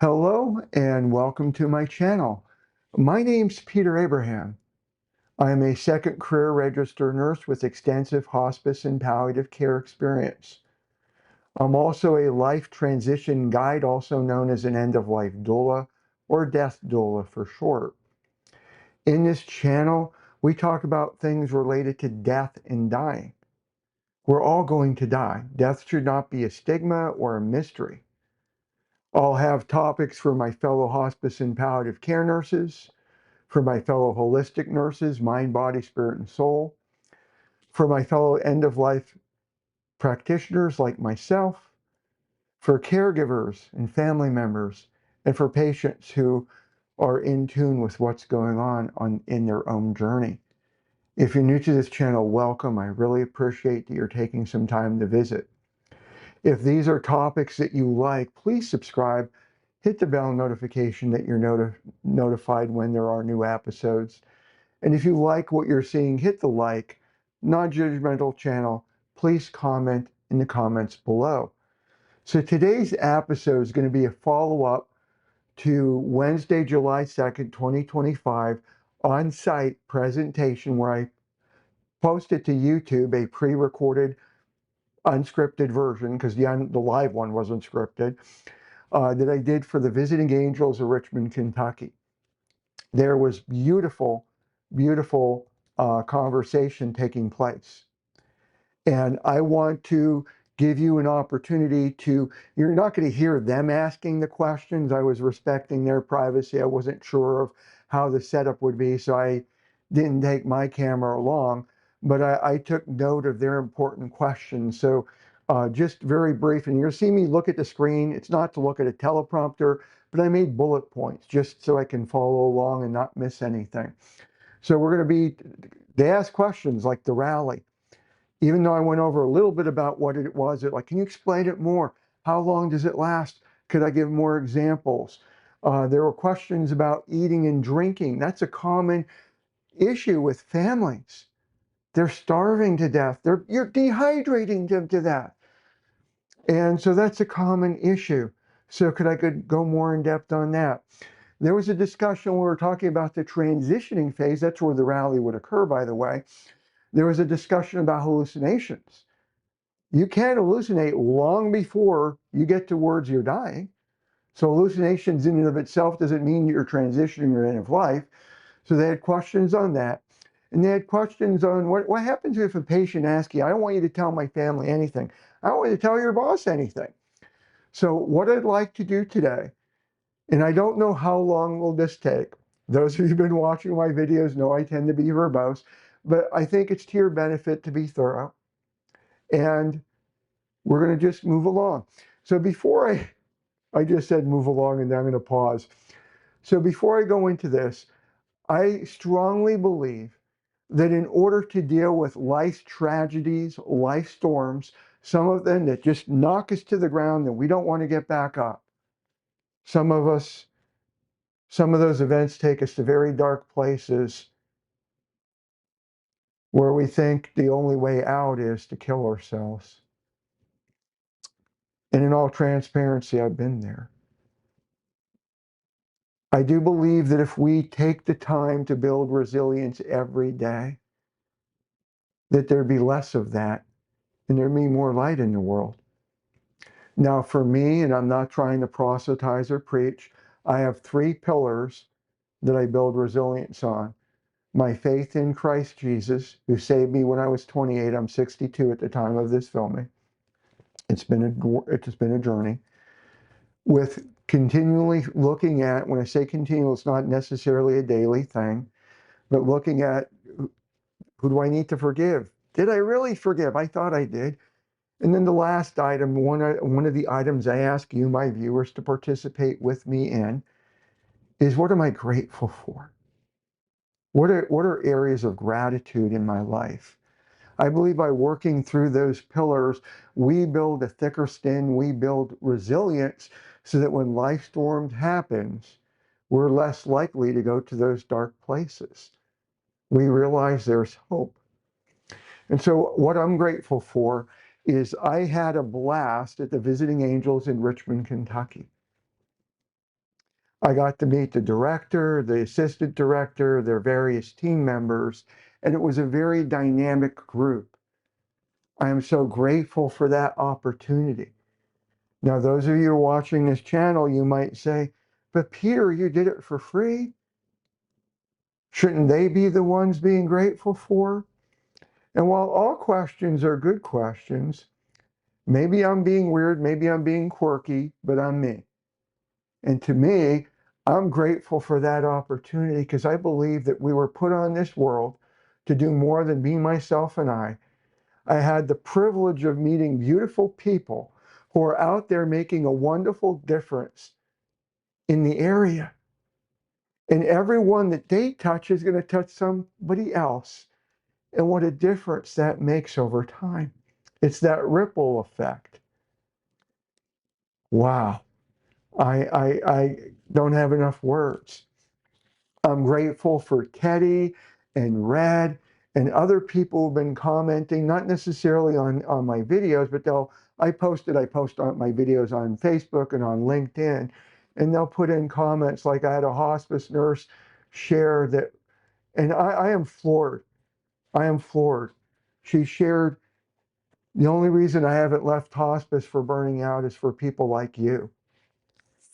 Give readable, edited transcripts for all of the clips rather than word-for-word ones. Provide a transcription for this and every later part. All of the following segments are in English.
Hello and welcome to my channel. My name's Peter Abraham. I am a second career registered nurse with extensive hospice and palliative care experience. I'm also a life transition guide, also known as an end-of-life doula or death doula for short. In this channel, we talk about things related to death and dying. We're all going to die. Death should not be a stigma or a mystery. I'll have topics for my fellow hospice and palliative care nurses, for my fellow holistic nurses, mind, body, spirit, and soul, for my fellow end-of-life practitioners like myself, for caregivers and family members, and for patients who are in tune with what's going on in their own journey. If you're new to this channel, welcome. I really appreciate that you're taking some time to visit. If these are topics that you like, please subscribe. Hit the bell notification that you're notified when there are new episodes. And if you like what you're seeing, hit the like, non-judgmental channel. Please comment in the comments below. So today's episode is going to be a follow-up to Wednesday, July 2nd, 2025, on-site presentation where I posted to YouTube a pre-recorded unscripted version, because the live one wasn't scripted, that I did for the Visiting Angels of Richmond, Kentucky. There was beautiful, beautiful conversation taking place. And I want to give you an opportunity to, you're not going to hear them asking the questions. I was respecting their privacy. I wasn't sure of how the setup would be, so I didn't take my camera along, but I took note of their important questions. So just very brief, and you'll see me look at the screen. It's not to look at a teleprompter, but I made bullet points just so I can follow along and not miss anything. So we're going to they ask questions like the rally. Even though I went over a little bit about what it was, like, can you explain it more? How long does it last? Could I give more examples? There were questions about eating and drinking. That's a common issue with families. They're starving to death. You're dehydrating them to death. And so that's a common issue. So could go more in depth on that. There was a discussion where we were talking about the transitioning phase. That's where the rally would occur, by the way. There was a discussion about hallucinations. You can hallucinate long before you get towards your dying. So hallucinations in and of itself doesn't mean you're transitioning or end of life. So they had questions on that. And they had questions on what happens if a patient asks you, I don't want you to tell my family anything. I don't want you to tell your boss anything. So what I'd like to do today, and I don't know how long will this take. Those of you who've been watching my videos know I tend to be verbose, but I think it's to your benefit to be thorough. And we're going to just move along. So before I just said move along, and then I'm going to pause. So before I go into this, I strongly believe that in order to deal with life's tragedies, life storms, some of them that just knock us to the ground and we don't want to get back up. Some of those events take us to very dark places where we think the only way out is to kill ourselves. And in all transparency, I've been there. I do believe that if we take the time to build resilience every day, that there'd be less of that and there'd be more light in the world. Now, for me, and I'm not trying to proselytize or preach, I have three pillars that I build resilience on. My faith in Christ Jesus, who saved me when I was 28. I'm 62 at the time of this filming. It's been a journey. With continually looking at, when I say continual, it's not necessarily a daily thing, but looking at who do I need to forgive? Did I really forgive? I thought I did. And then the last item, one of the items I ask you, my viewers, to participate with me in is, what am I grateful for? What are areas of gratitude in my life? I believe by working through those pillars, we build a thicker skin, we build resilience so that when life storm happens, we're less likely to go to those dark places. We realize there's hope. And so what I'm grateful for is I had a blast at the Visiting Angels in Richmond, Kentucky. I got to meet the director, the assistant director, their various team members, and it was a very dynamic group. I am so grateful for that opportunity. Now, those of you watching this channel, you might say, but Peter, you did it for free. Shouldn't they be the ones being grateful for? And while all questions are good questions, maybe I'm being weird, maybe I'm being quirky, but I'm me. And to me, I'm grateful for that opportunity because I believe that we were put on this world to do more than me, myself, and I. I had the privilege of meeting beautiful people who are out there making a wonderful difference in the area. And everyone that they touch is going to touch somebody else. And what a difference that makes over time. It's that ripple effect. Wow. I don't have enough words. I'm grateful for Teddy and Red and other people who've been commenting, not necessarily on my videos, but I post on my videos on Facebook and on LinkedIn, and they'll put in comments like I had a hospice nurse share that, and I am floored. I am floored. She shared, the only reason I haven't left hospice for burning out is for people like you.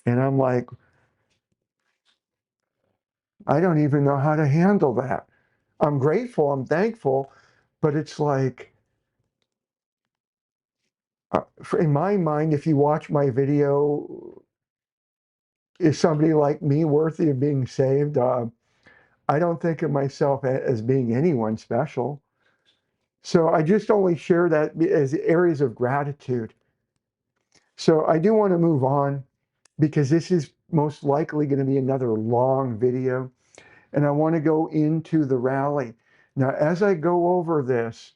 And I'm like, I don't even know how to handle that. I'm grateful, I'm thankful, but it's like, in my mind, if you watch my video, is somebody like me worthy of being saved? I don't think of myself as being anyone special. So I just only share that as areas of gratitude. So I do want to move on because this is most likely going to be another long video. And I want to go into the rally. Now, as I go over this,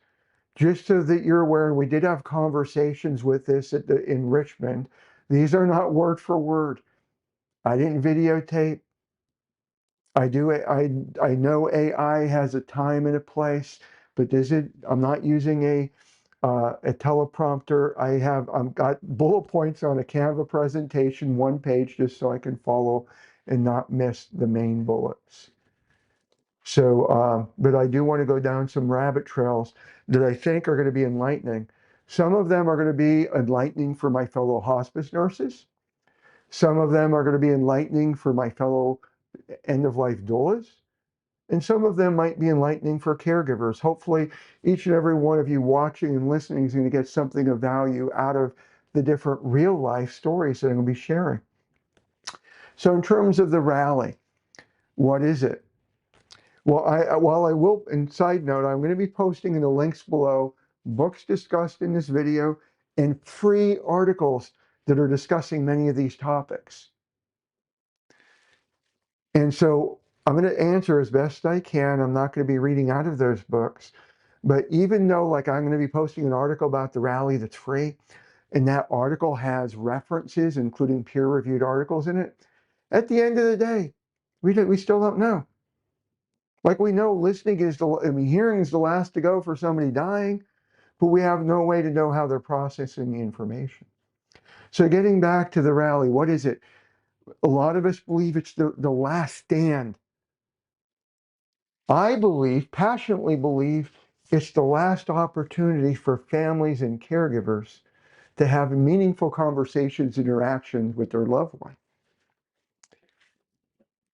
just so that you're aware, and we did have conversations with this in Richmond. These are not word for word. I didn't videotape. I know AI has a time and a place, but I'm not using a teleprompter. I've got bullet points on a Canva presentation, one page, just so I can follow and not miss the main bullets. So, but I do want to go down some rabbit trails that I think are going to be enlightening. Some of them are going to be enlightening for my fellow hospice nurses. Some of them are going to be enlightening for my fellow end-of-life doulas. And some of them might be enlightening for caregivers. Hopefully, each and every one of you watching and listening is going to get something of value out of the different real-life stories that I'm going to be sharing. So in terms of the rally, what is it? Well, while I will, and side note, I'm going to be posting in the links below books discussed in this video and free articles that are discussing many of these topics. And so I'm going to answer as best I can. I'm not going to be reading out of those books. But even though, like, I'm going to be posting an article about the rally that's free, and that article has references, including peer-reviewed articles in it, at the end of the day, we still don't know. Like we know hearing is the last to go for somebody dying, but we have no way to know how they're processing the information. So getting back to the rally, what is it? A lot of us believe it's the last stand. I passionately believe, it's the last opportunity for families and caregivers to have meaningful conversations, interactions with their loved one.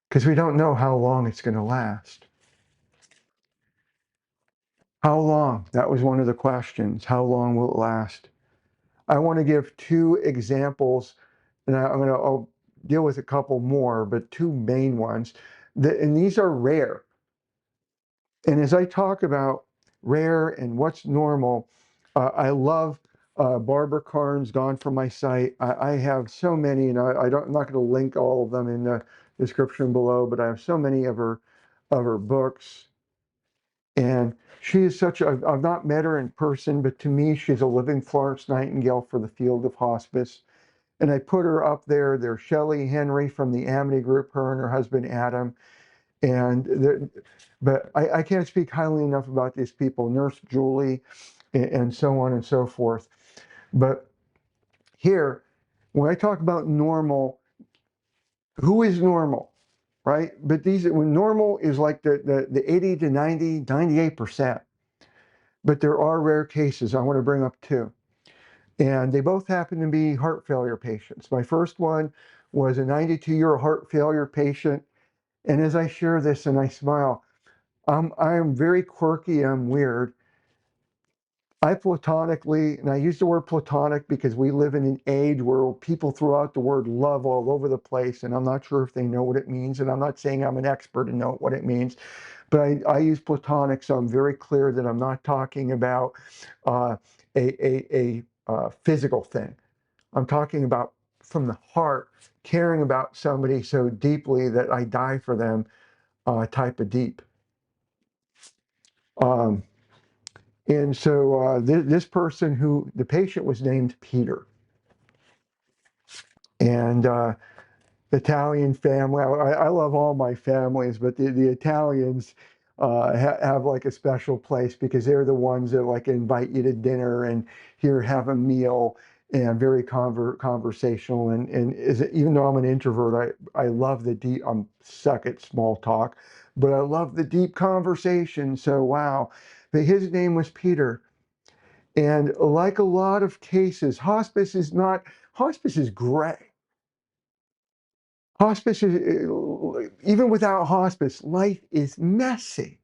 Because we don't know how long it's going to last. How long? That was one of the questions. How long will it last? I want to give two examples, and I'll deal with a couple more, but two main ones. And these are rare. And as I talk about rare and what's normal, I love Barbara Carnes, Gone From My Sight. I have so many, and I'm not going to link all of them in the description below, but I have so many of her books. And she is I've not met her in person, but to me, she's a living Florence Nightingale for the field of hospice. And I put her up there. There's Shelley Henry from the Amity Group, her and her husband, Adam. But I can't speak highly enough about these people, Nurse Julie, and so on and so forth. But here, when I talk about normal, Who is normal, right? But when normal is like the 80 to 90, 98%. But there are rare cases I want to bring up too. And they both happen to be heart failure patients. My first one was a 92-year heart failure patient. And as I share this and I smile, I am very quirky, I'm weird. I platonically, and I use the word platonic because we live in an age where people throw out the word love all over the place, and I'm not sure if they know what it means, and I'm not saying I'm an expert and know what it means, but I use platonic, so I'm very clear that I'm not talking about uh, a physical thing. I'm talking about from the heart, caring about somebody so deeply that I die for them, type of deep. Um, And so this person who, the patient was named Peter. And Italian family, I love all my families, but the Italians have like a special place because they're the ones that like invite you to dinner and here have a meal and very conversational. And even though I'm an introvert, I love the deep, I'm suck at small talk, but I love the deep conversation. So wow. But his name was Peter. And like a lot of cases, hospice is gray. Hospice is, even without hospice, life is messy.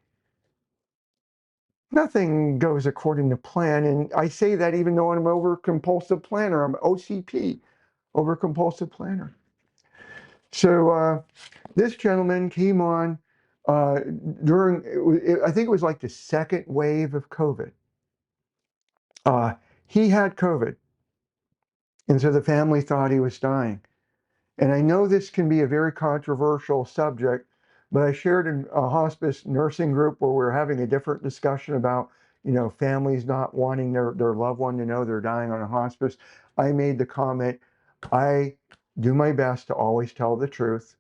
Nothing goes according to plan. And I say that even though I'm over compulsive planner, I'm OCP, over compulsive planner. So this gentleman came on during, I think it was like the second wave of COVID. Uh, he had COVID. And so the family thought he was dying. And I know this can be a very controversial subject, but I shared in a hospice nursing group where we were having a different discussion about, families not wanting their loved one to know they're dying on a hospice. I made the comment, I do my best to always tell the truth,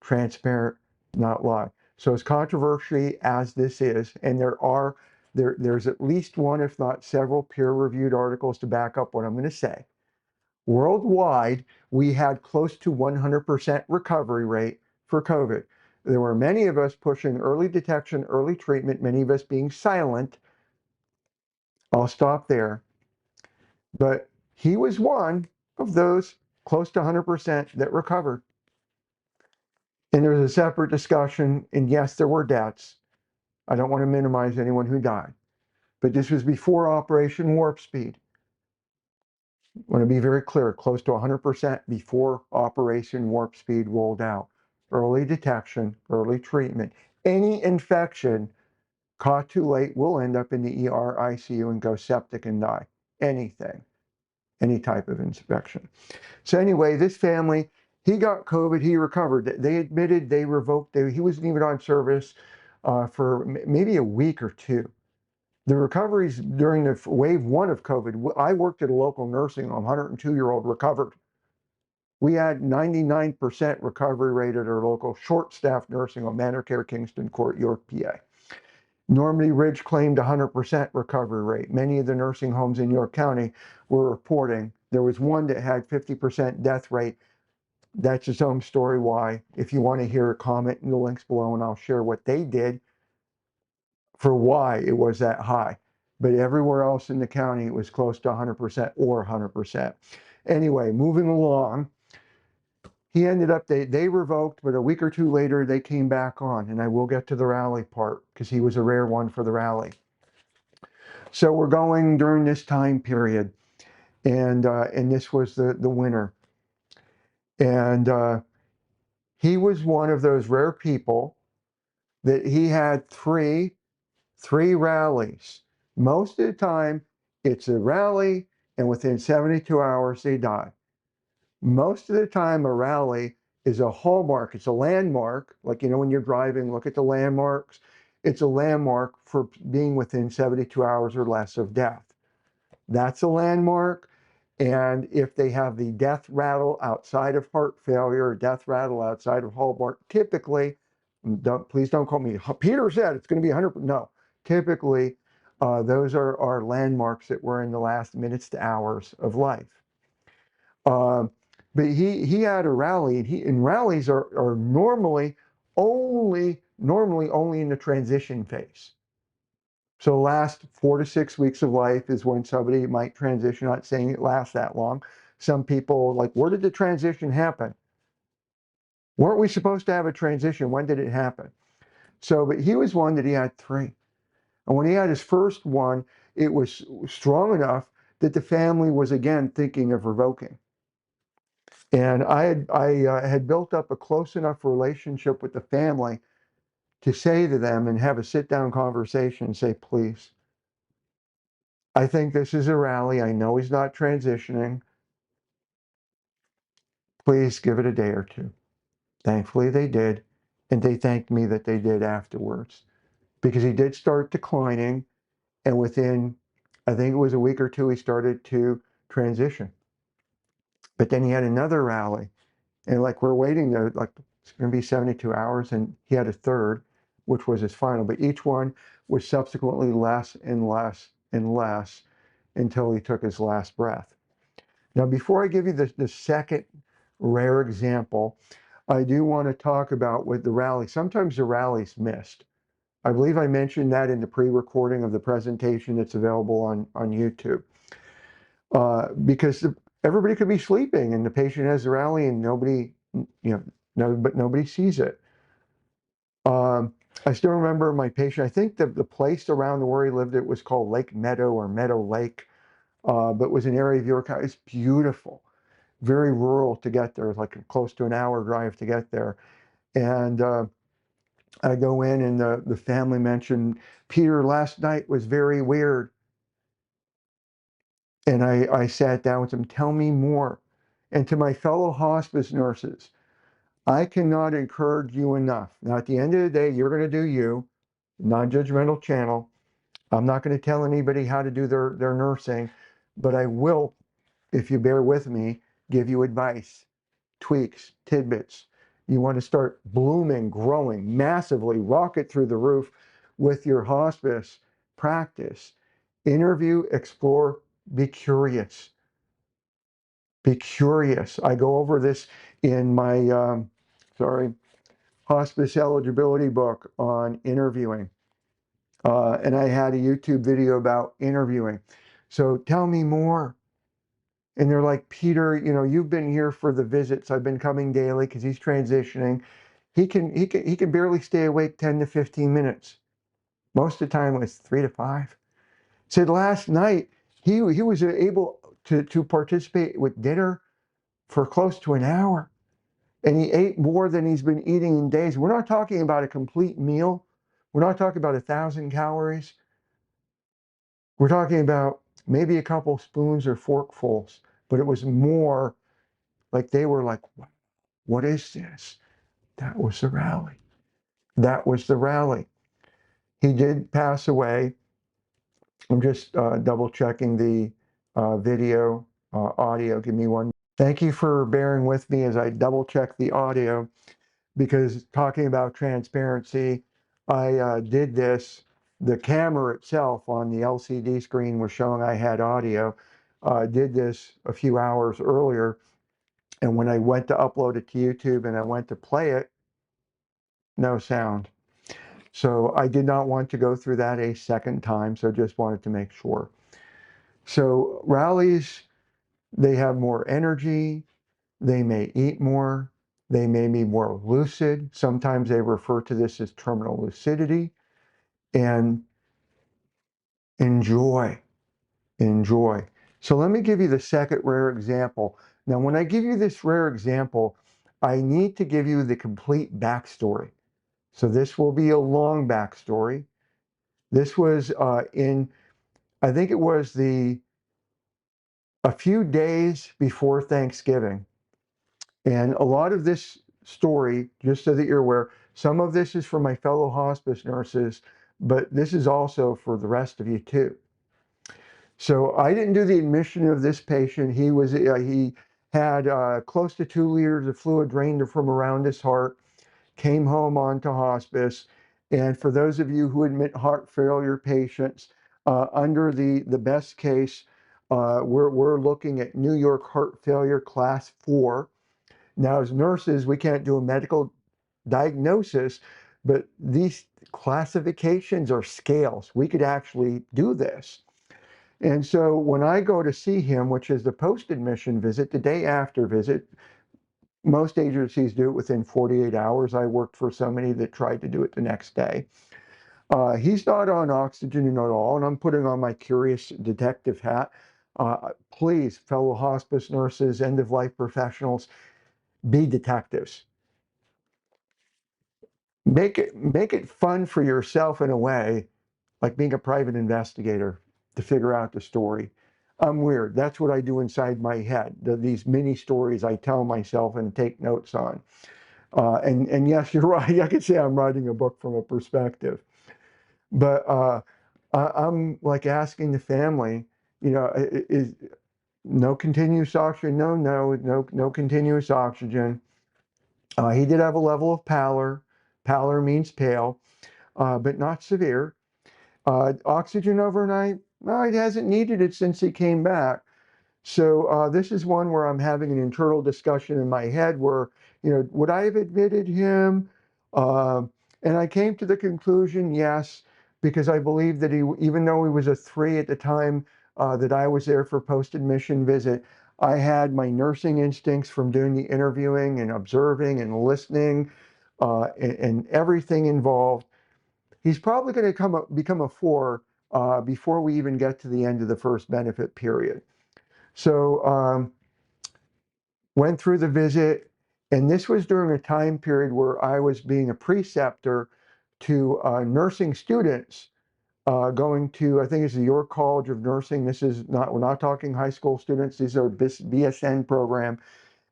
transparent, not lie. So as controversial as this is, and there's at least one, if not several peer-reviewed articles to back up what I'm going to say. Worldwide, we had close to 100% recovery rate for COVID. There were many of us pushing early detection, early treatment, many of us being silent. I'll stop there. But he was one of those close to 100% that recovered. And there's a separate discussion, and yes, there were deaths. I don't want to minimize anyone who died. But this was before Operation Warp Speed. I want to be very clear, close to 100% before Operation Warp Speed rolled out. Early detection, early treatment. Any infection caught too late will end up in the ER, ICU, and go septic and die. Anything, any type of infection. So anyway, this family, he got COVID, he recovered. They admitted they revoked, he wasn't even on service for maybe a week or two. The recoveries during the wave one of COVID, I worked at a local nursing home, 102-year-old recovered. We had 99% recovery rate at our local short-staffed nursing home, Manor Care, Kingston Court, York, PA. Normandy Ridge claimed 100% recovery rate. Many of the nursing homes in York County were reporting. There was one that had 50% death rate. That's its own story why. If you want to hear a comment in the links below, and I'll share what they did for why it was that high. But everywhere else in the county, it was close to 100% or 100%. Anyway, moving along, he ended up, they revoked, but a week or two later, they came back on. And I will get to the rally part because he was a rare one for the rally. So we're going during this time period. And this was the winter. And he was one of those rare people that he had three rallies. Most of the time, it's a rally, and within 72 hours, they die. Most of the time, a rally is a hallmark. It's a landmark. Like, when you're driving, look at the landmarks. It's a landmark for being within 72 hours or less of death. That's a landmark. And if they have the death rattle outside of heart failure, death rattle outside of hallmark, typically, please don't call me, Peter said it's going to be 100%. No, typically, those are landmarks that were in the last minutes to hours of life. But he had a rally, and rallies are normally only in the transition phase. So last 4 to 6 weeks of life is when somebody might transition. Not saying it lasts that long. Some people like, where did the transition happen? Weren't we supposed to have a transition? When did it happen? So, but he was one that he had three. And when he had his first one, it was strong enough that the family was again thinking of revoking. And I had built up a close enough relationship with the family to say to them and have a sit down conversation and say, please, I think this is a rally. I know he's not transitioning. Please give it a day or two. Thankfully, they did. And they thanked me that they did afterwards because he did start declining. And within, I think it was a week or two, he started to transition. But then he had another rally. And like we're waiting there, like it's going to be 72 hours. And he had a third, which was his final. But each one was subsequently less and less and less until he took his last breath. Now, before I give you the second rare example, I do want to talk about with the rally. Sometimes the rally's missed. I believe I mentioned that in the pre-recording of the presentation that's available on YouTube. Because everybody could be sleeping and the patient has the rally and nobody, but nobody sees it. I still remember my patient, I think the place around where he lived, it was called Lake Meadow or Meadow Lake, but it was an area of York County. It's beautiful. Very rural to get there. It's like close to an hour drive to get there. And I go in and the family mentioned, Peter, last night was very weird. And I sat down with them, tell me more. And to my fellow hospice nurses, I cannot encourage you enough. Now, at the end of the day, you're going to do you, non-judgmental channel. I'm not going to tell anybody how to do their nursing, but I will, if you bear with me, give you advice, tweaks, tidbits. You want to start blooming, growing massively, rocket through the roof with your hospice practice. Interview, explore, be curious. Be curious. I go over this in my, hospice eligibility book on interviewing. And I had a YouTube video about interviewing. So tell me more. And they're like, Peter, you've been here for the visits. I've been coming daily because he's transitioning. He can barely stay awake 10 to 15 minutes. Most of the time it was 3 to 5. Said last night he was able to participate with dinner for close to an hour. And he ate more than he's been eating in days. We're not talking about a complete meal. We're not talking about 1,000 calories. We're talking about maybe a couple spoons or forkfuls, but it was more like they were like, what is this? That was the rally. That was the rally. He did pass away. I'm just double checking the video, audio. Give me one. Thank you for bearing with me as I double check the audio, because talking about transparency, I did this. The camera itself on the LCD screen was showing I had audio. Did this a few hours earlier. And when I went to upload it to YouTube and I went to play it, no sound. So I did not want to go through that a second time. So just wanted to make sure. So rallies, they have more energy. They may eat more. They may be more lucid. Sometimes they refer to this as terminal lucidity. And enjoy. So let me give you the second rare example. Now, when I give you this rare example, I need to give you the complete backstory. So this will be a long backstory. This was I think it was a few days before Thanksgiving. And a lot of this story, just so that you're aware, some of this is for my fellow hospice nurses, but this is also for the rest of you too. So I didn't do the admission of this patient. He had close to 2 liters of fluid drained from around his heart, came home onto hospice. And for those of you who admit heart failure patients, under the best case, We're looking at New York heart failure class 4. Now, as nurses, we can't do a medical diagnosis, but these classifications are scales. We could actually do this. And so when I go to see him, which is the post-admission visit, the day after visit, most agencies do it within 48 hours. I worked for so many that tried to do it the next day. He's not on oxygen at all, and I'm putting on my curious detective hat. Please, fellow hospice nurses, end-of-life professionals, be detectives. Make it fun for yourself in a way, like being a private investigator to figure out the story. I'm weird. That's what I do inside my head. These mini stories I tell myself and take notes on. And yes, you're right. I could say I'm writing a book from a perspective, but I'm like asking the family, is no continuous oxygen? No continuous oxygen. He did have a level of pallor. Pallor means pale, but not severe. Oxygen overnight? No, he hasn't needed it since he came back. So this is one where I'm having an internal discussion in my head where, would I have admitted him? Uh, and I came to the conclusion, yes, because I believe that even though he was a 3 at the time that I was there for post-admission visit, I had my nursing instincts from doing the interviewing and observing and listening and everything involved. He's probably going to become a 4 before we even get to the end of the first benefit period. So went through the visit, and this was during a time period where I was being a preceptor to nursing students going to, I think it's the York College of Nursing. We're not talking high school students. These are BSN program.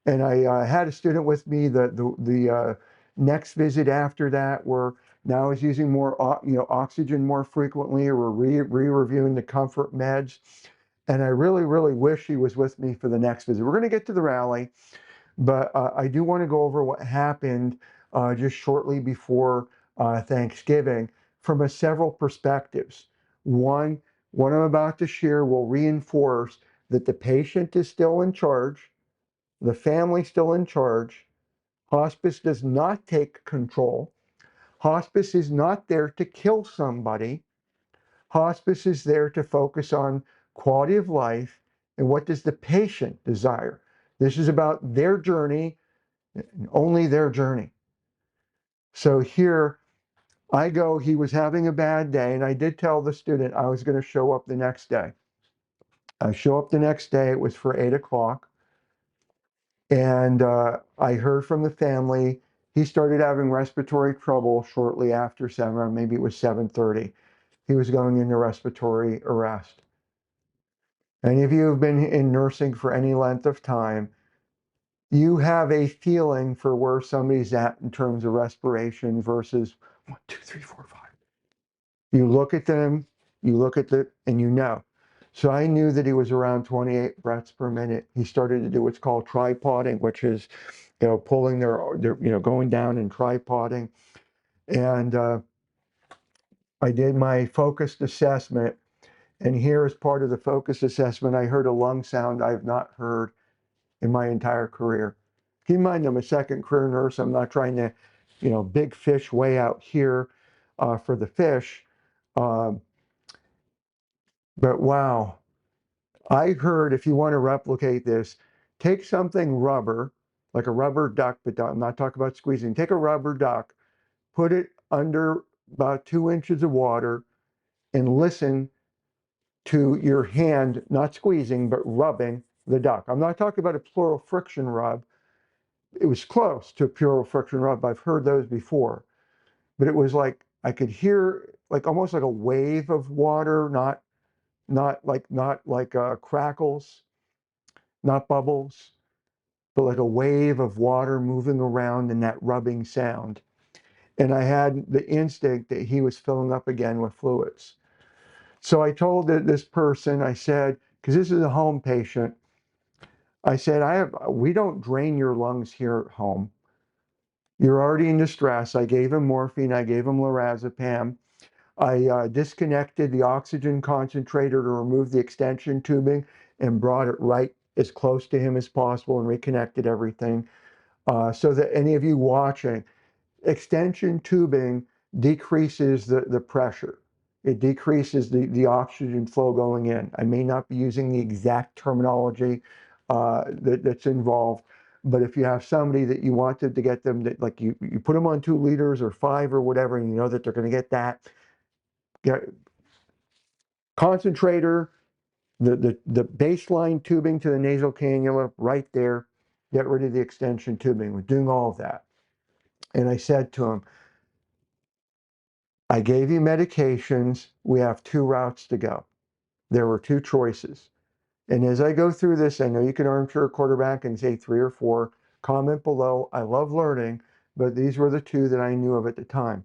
And I had a student with me the next visit after that, where now I was using more oxygen more frequently, or we're re-reviewing the comfort meds. And I really, really wish he was with me for the next visit. We're going to get to the rally, but I do want to go over what happened just shortly before Thanksgiving from several perspectives. One, what I'm about to share will reinforce that the patient is still in charge, the family still in charge. Hospice does not take control. Hospice is not there to kill somebody. Hospice is there to focus on quality of life and what does the patient desire. This is about their journey, only their journey. So here I go, he was having a bad day, and I did tell the student I was going to show up the next day. I show up the next day, it was for 8 o'clock. And I heard from the family, he started having respiratory trouble shortly after 7, or maybe it was 7:30. He was going into respiratory arrest. Any of you have been in nursing for any length of time, you have a feeling for where somebody's at in terms of respiration versus 1, 2, 3, 4, 5. You look at them, and you know. So I knew that he was around 28 breaths per minute. He started to do what's called tripoding, which is, pulling going down and tripoding. And I did my focused assessment. And here, as part of the focus assessment, I heard a lung sound I've not heard in my entire career. Keep in mind, I'm a second career nurse. I'm not trying to, big fish way out here for the fish. Um, but wow, I heard, if you want to replicate this, take something rubber, like a rubber duck, but I'm not talking about squeezing. Take a rubber duck, put it under about 2 inches of water, and listen to your hand, not squeezing, but rubbing the duck. I'm not talking about a pleural friction rub. It was close to a pleural friction rub. I've heard those before, but it was like I could hear like almost like a wave of water, not like crackles, not bubbles, but like a wave of water moving around in that rubbing sound. And I had the instinct that he was filling up again with fluids. So I told this person, I said, because this is a home patient, I said, we don't drain your lungs here at home. You're already in distress. I gave him morphine. I gave him lorazepam. I disconnected the oxygen concentrator to remove the extension tubing and brought it right as close to him as possible and reconnected everything. So that any of you watching, extension tubing decreases the pressure. It decreases the oxygen flow going in. I may not be using the exact terminology that's involved, but if you have somebody that you wanted to get them, that like you put them on 2 liters or 5 or whatever, and you know that they're going to get that, get concentrator, the baseline tubing to the nasal cannula right there, get rid of the extension tubing. We're doing all of that. And I said to him, I gave you medications. We have 2 routes to go. There were 2 choices. And as I go through this, I know you can armchair quarterback and say 3 or 4. Comment below. I love learning, but these were the 2 that I knew of at the time.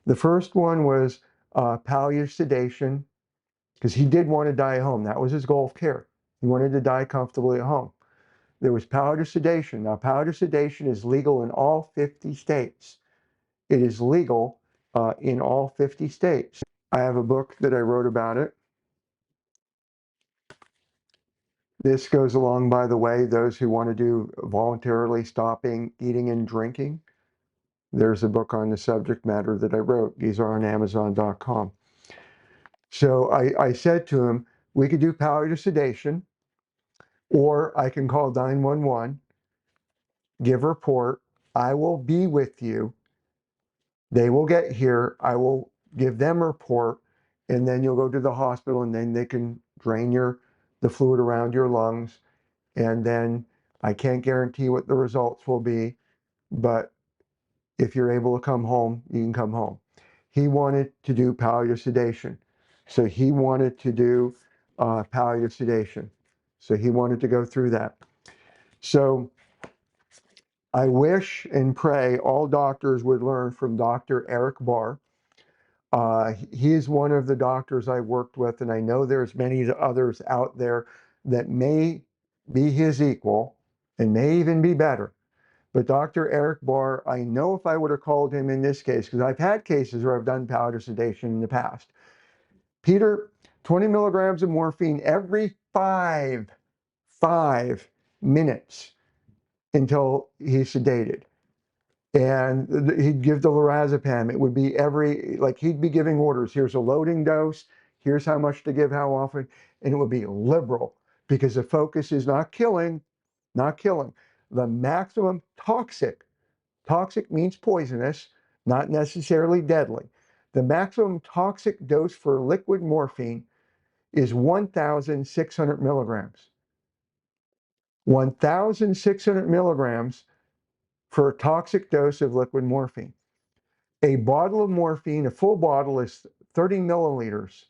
The first one was palliative sedation, because he did want to die at home. That was his goal of care. He wanted to die comfortably at home. There was palliative sedation. Now, palliative sedation is legal in all 50 states. It is legal in all 50 states. I have a book that I wrote about it. This goes along, by the way, those who want to do voluntarily stopping eating and drinking. There's a book on the subject matter that I wrote. These are on Amazon.com. So I said to him, we could do palliative sedation, or I can call 911, give a report. I will be with you. They will get here. I will give them a report, and then you'll go to the hospital, and then they can drain the fluid around your lungs. And then I can't guarantee what the results will be, but if you're able to come home, you can come home. He wanted to do palliative sedation. So he wanted to do palliative sedation. So he wanted to go through that. So I wish and pray all doctors would learn from Dr. Eric Barr. He is one of the doctors I worked with, and I know there's many others out there that may be his equal and may even be better. But Dr. Eric Barr, I know if I would have called him in this case, because I've had cases where I've done palliative sedation in the past. Peter, 20 milligrams of morphine every five minutes until he's sedated. And he'd give the lorazepam. It would be he'd be giving orders. Here's a loading dose. Here's how much to give, how often. And it would be liberal, because the focus is not killing. The maximum toxic means poisonous, not necessarily deadly. The maximum toxic dose for liquid morphine is 1,600 milligrams. 1,600 milligrams for a toxic dose of liquid morphine. A bottle of morphine, a full bottle, is 30 milliliters.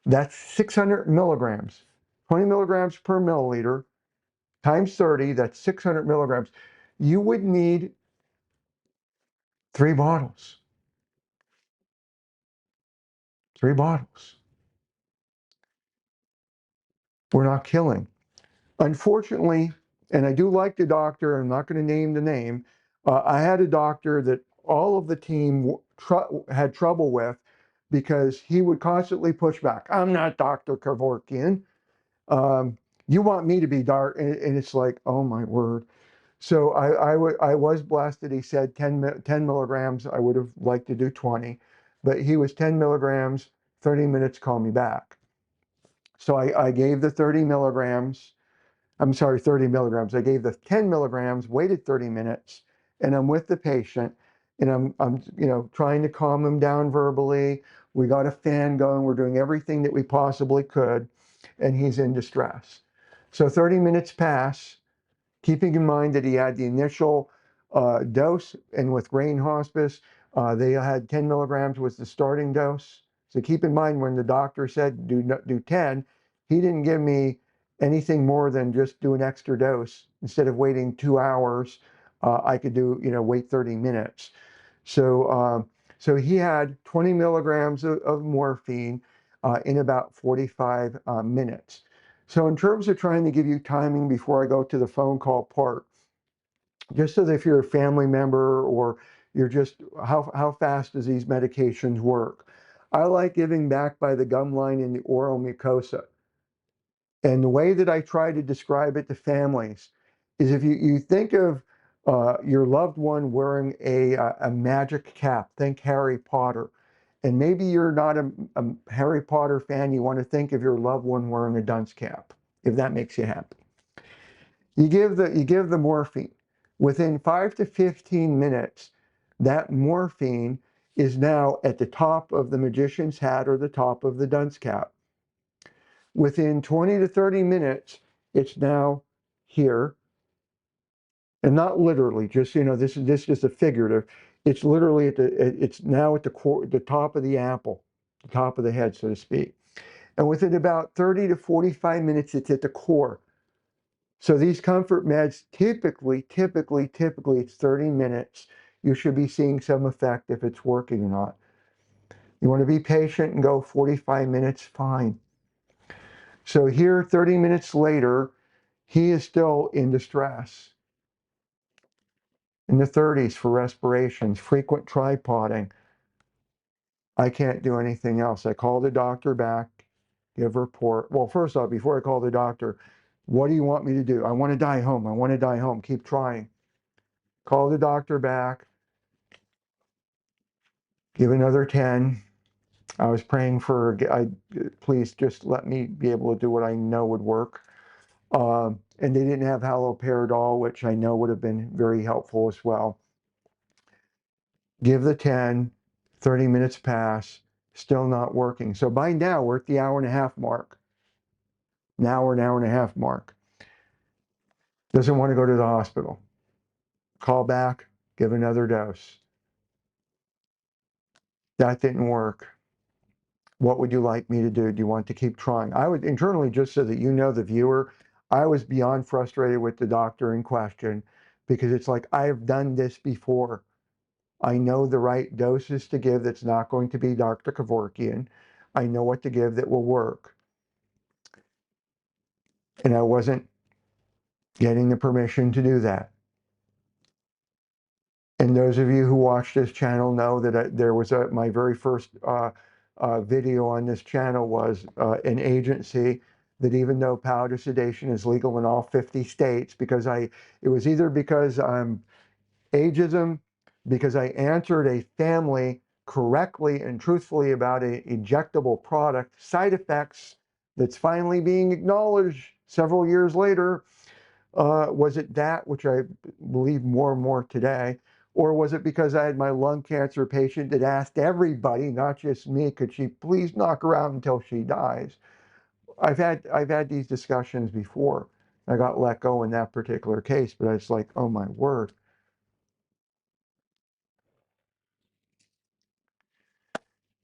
That's 600 milligrams. 20 milligrams per milliliter times 30, that's 600 milligrams. You would need 3 bottles. 3 bottles. We're not killing. Unfortunately, and I do like the doctor, I'm not going to name the name. I had a doctor that all of the team had trouble with, because he would constantly push back. I'm not Dr. Kevorkian. You want me to be dark, and it's like, oh my word. So I was blessed that he said 10 milligrams. I would have liked to do 20, but he was 10 milligrams, 30 minutes, call me back. So I gave the 30 milligrams. I'm sorry, 30 milligrams. I gave the 10 milligrams, waited 30 minutes, and I'm with the patient, and I'm trying to calm him down verbally. We got a fan going. We're doing everything that we possibly could, and he's in distress. So 30 minutes pass, keeping in mind that he had the initial dose, and with Rain Hospice, they had 10 milligrams was the starting dose. So keep in mind, when the doctor said do 10, he didn't give me anything more than just do an extra dose. Instead of waiting 2 hours, I could wait 30 minutes. So he had 20 milligrams of morphine in about 45 minutes. So in terms of trying to give you timing before I go to the phone call part, just so that if you're a family member or you're just, how fast does these medications work? I like giving back by the gum line in the oral mucosa. And the way that I try to describe it to families is if you think of your loved one wearing a magic cap, think Harry Potter. And maybe you're not a Harry Potter fan, you want to think of your loved one wearing a dunce cap, if that makes you happy. You give the morphine. Within 5 to 15 minutes, that morphine is now at the top of the magician's hat or the top of the dunce cap. Within 20 to 30 minutes, it's now here. And not literally, just, this is just a figurative. It's literally it's now at the top of the apple, the top of the head, so to speak. And within about 30 to 45 minutes, it's at the core. So these comfort meds, typically, it's 30 minutes. You should be seeing some effect if it's working or not. You want to be patient and go 45 minutes, fine. So here, 30 minutes later, he is still in distress. In the 30s for respirations, frequent tripoding. I can't do anything else. I call the doctor back, give a report. Well, first off, before I call the doctor, what do you want me to do? I want to die home. I want to die home. Keep trying. Call the doctor back, give another 10. I was praying please just let me be able to do what I know would work. And they didn't have haloperidol, which I know would have been very helpful as well. Give the 10, 30 minutes pass, still not working. So by now we're at the hour and a half mark. Now we're an hour and a half mark. Doesn't want to go to the hospital. Call back, give another dose. That didn't work. What would you like me to do? Do you want to keep trying? I would internally, just so that you know, the viewer, I was beyond frustrated with the doctor in question because it's like, I've done this before. I know the right doses to give that's not going to be Dr. Kevorkian. I know what to give that will work. And I wasn't getting the permission to do that. And those of you who watch this channel know that there was my very first video on this channel was an agency that, even though palliative sedation is legal in all 50 states, it was either because I'm ageism, because I answered a family correctly and truthfully about an injectable product, side effects that's finally being acknowledged several years later. Was it that, which I believe more and more today, or was it because I had my lung cancer patient that asked everybody, not just me, could she please knock her out until she dies? I've had these discussions before. I got let go in that particular case, but it's like, oh my word.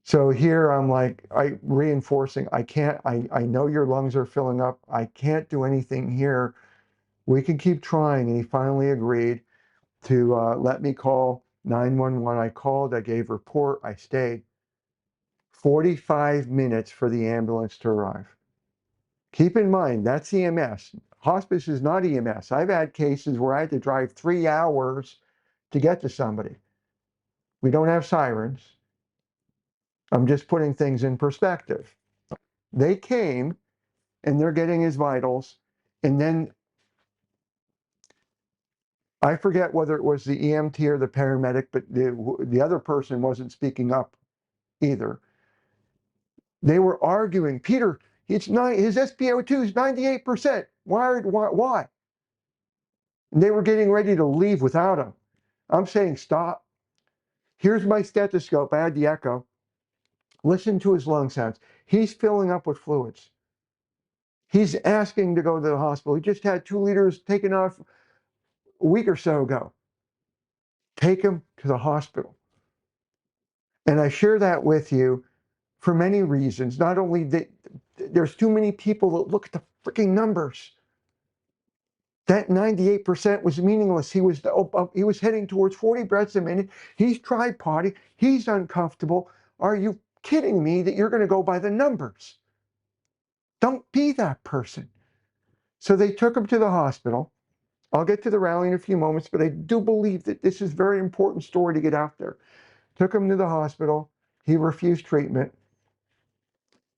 So here I'm like, reinforcing, I know your lungs are filling up. I can't do anything here. We can keep trying. And he finally agreed to let me call 911. I called, I gave report, I stayed 45 minutes for the ambulance to arrive. Keep in mind, that's EMS. Hospice is not EMS. I've had cases where I had to drive 3 hours to get to somebody. We don't have sirens. I'm just putting things in perspective. They came and they're getting his vitals, and then I forget whether it was the EMT or the paramedic, but the other person wasn't speaking up either. They were arguing, Peter, his SpO2 is 98%. Why? And they were getting ready to leave without him. I'm saying, stop. Here's my stethoscope. I had the echo. Listen to his lung sounds. He's filling up with fluids. He's asking to go to the hospital. He just had 2 liters taken off a week or so ago. Take him to the hospital. And I share that with you for many reasons. Not only that, there's too many people that look at the freaking numbers. That 98% was meaningless. He was heading towards 40 breaths a minute. He's tripoding. He's uncomfortable. Are you kidding me that you're going to go by the numbers? Don't be that person. So they took him to the hospital. I'll get to the rally in a few moments, but I do believe that this is a very important story to get out there. Took him to the hospital. He refused treatment.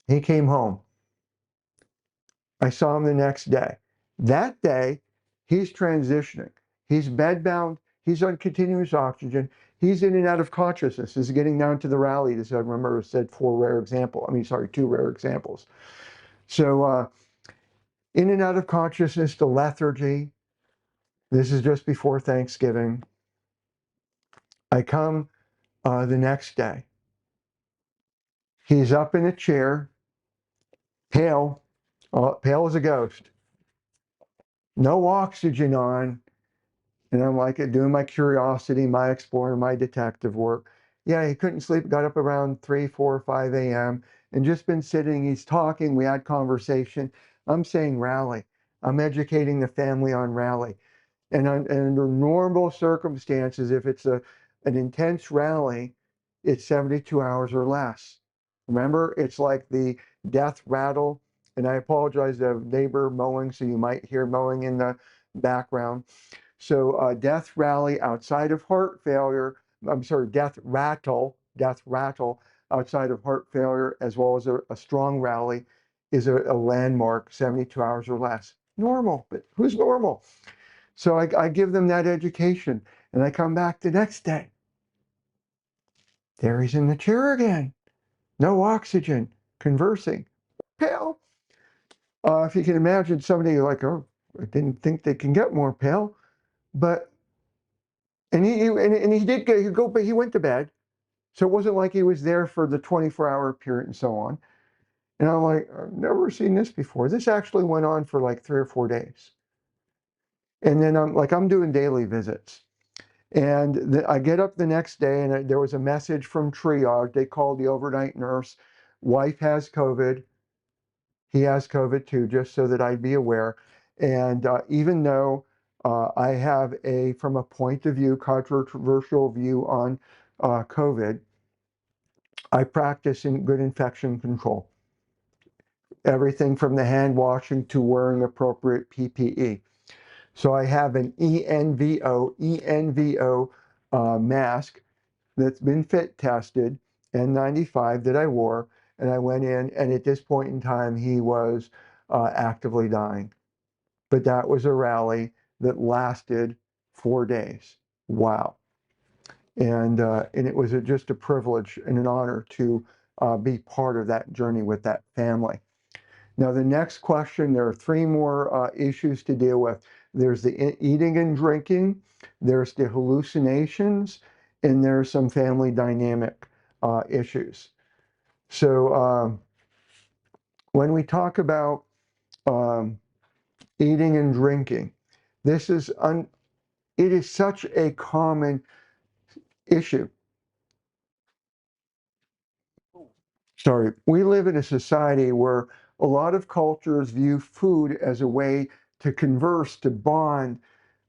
He came home. I saw him the next day. That day, he's transitioning. He's bedbound. He's on continuous oxygen. He's in and out of consciousness. This is getting down to the rally. This I remember I said two rare examples. So in and out of consciousness, the lethargy. This is just before Thanksgiving. I come the next day. He's up in a chair, pale, pale as a ghost, no oxygen on. And I'm like doing my curiosity, my exploring, my detective work. Yeah, he couldn't sleep, got up around 3, 4, 5 a.m. and just been sitting. He's talking. We had conversation. I'm saying rally. I'm educating the family on rally. And under normal circumstances, if it's an intense rally, it's 72 hours or less. Remember, it's like the death rattle. And I apologize to have neighbor mowing, so you might hear mowing in the background. So death rally outside of heart failure, death rattle outside of heart failure, as well as a strong rally is a landmark, 72 hours or less. Normal, but who's normal? So I give them that education, and I come back the next day. There he's in the chair again. No oxygen, conversing, pale. If you can imagine somebody like, oh, I didn't think they can get more pale, but and he did go, but he went to bed, so it wasn't like he was there for the 24-hour period and so on. And I'm like, I've never seen this before. This actually went on for like 3 or 4 days, and then I'm doing daily visits. And I get up the next day, and there was a message from triage. They called the overnight nurse. Wife has COVID. He has COVID too, just so that I'd be aware. And even though I have from a point of view, controversial view on COVID, I practice in good infection control. Everything from the hand washing to wearing appropriate PPE. So I have an ENVO mask that's been fit tested, N95 that I wore, and I went in, and at this point in time, he was actively dying. But that was a rally that lasted 4 days. Wow. And it was just a privilege and an honor to be part of that journey with that family. Now, the next question, there are 3 more issues to deal with. There's the eating and drinking, there's the hallucinations, and there's some family dynamic issues. So when we talk about eating and drinking, it is such a common issue. Sorry, we live in a society where a lot of cultures view food as a way to converse, to bond.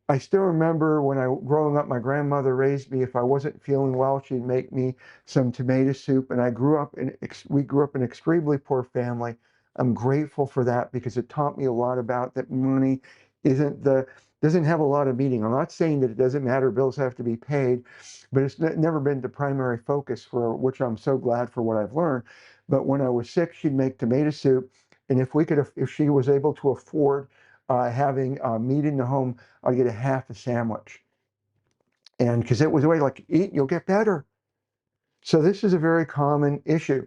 I still remember when growing up, my grandmother raised me. If I wasn't feeling well, she'd make me some tomato soup. And we grew up in an extremely poor family. I'm grateful for that because it taught me a lot about that money doesn't have a lot of meaning. I'm not saying that it doesn't matter, bills have to be paid, but it's never been the primary focus, for which I'm so glad for what I've learned. But when I was sick, she'd make tomato soup. And if she was able to afford having meat in the home, I'd get a half a sandwich. And because it was a way like, eat, you'll get better. So this is a very common issue.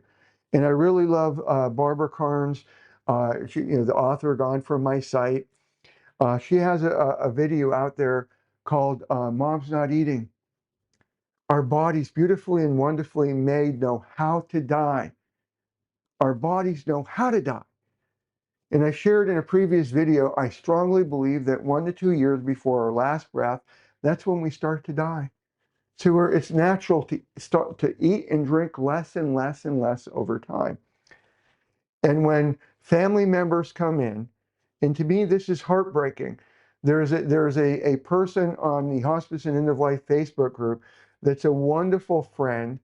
And I really love Barbara Carnes, the author, Gone From My Sight. She has a video out there called Mom's Not Eating. Our bodies, beautifully and wonderfully made, know how to die. Our bodies know how to die. And I shared in a previous video, I strongly believe that 1 to 2 years before our last breath, that's when we start to die. So it's natural to start to eat and drink less and less and less over time. And when family members come in, and to me, this is heartbreaking. There's a person on the Hospice and End of Life Facebook group that's a wonderful friend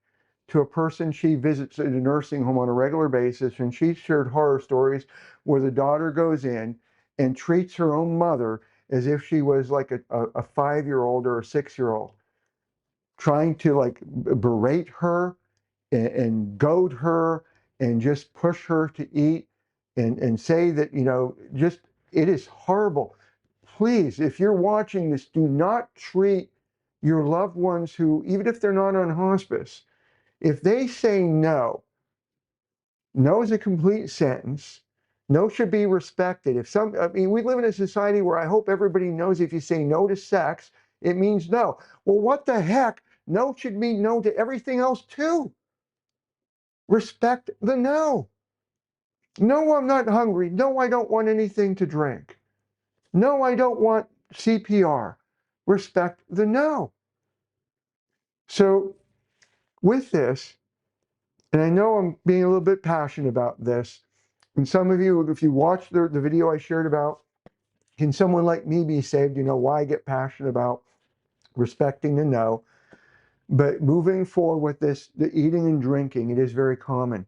to a person she visits at a nursing home on a regular basis, and she shared horror stories where the daughter goes in and treats her own mother as if she was like a 5-year-old or a 6-year-old, trying to like berate her and goad her and just push her to eat. and say that, just it is horrible. Please, if you're watching this, do not treat your loved ones who, even if they're not on hospice, if they say no, no is a complete sentence. No should be respected. I mean, we live in a society where I hope everybody knows if you say no to sex, it means no. Well, what the heck? No should mean no to everything else too. Respect the no. No, I'm not hungry. No, I don't want anything to drink. No, I don't want CPR. Respect the no. So, with this, and I know I'm being a little bit passionate about this, and some of you, if you watch the video I shared about, can someone like me be saved? You know why I get passionate about respecting the no. But moving forward with this, the eating and drinking, it is very common.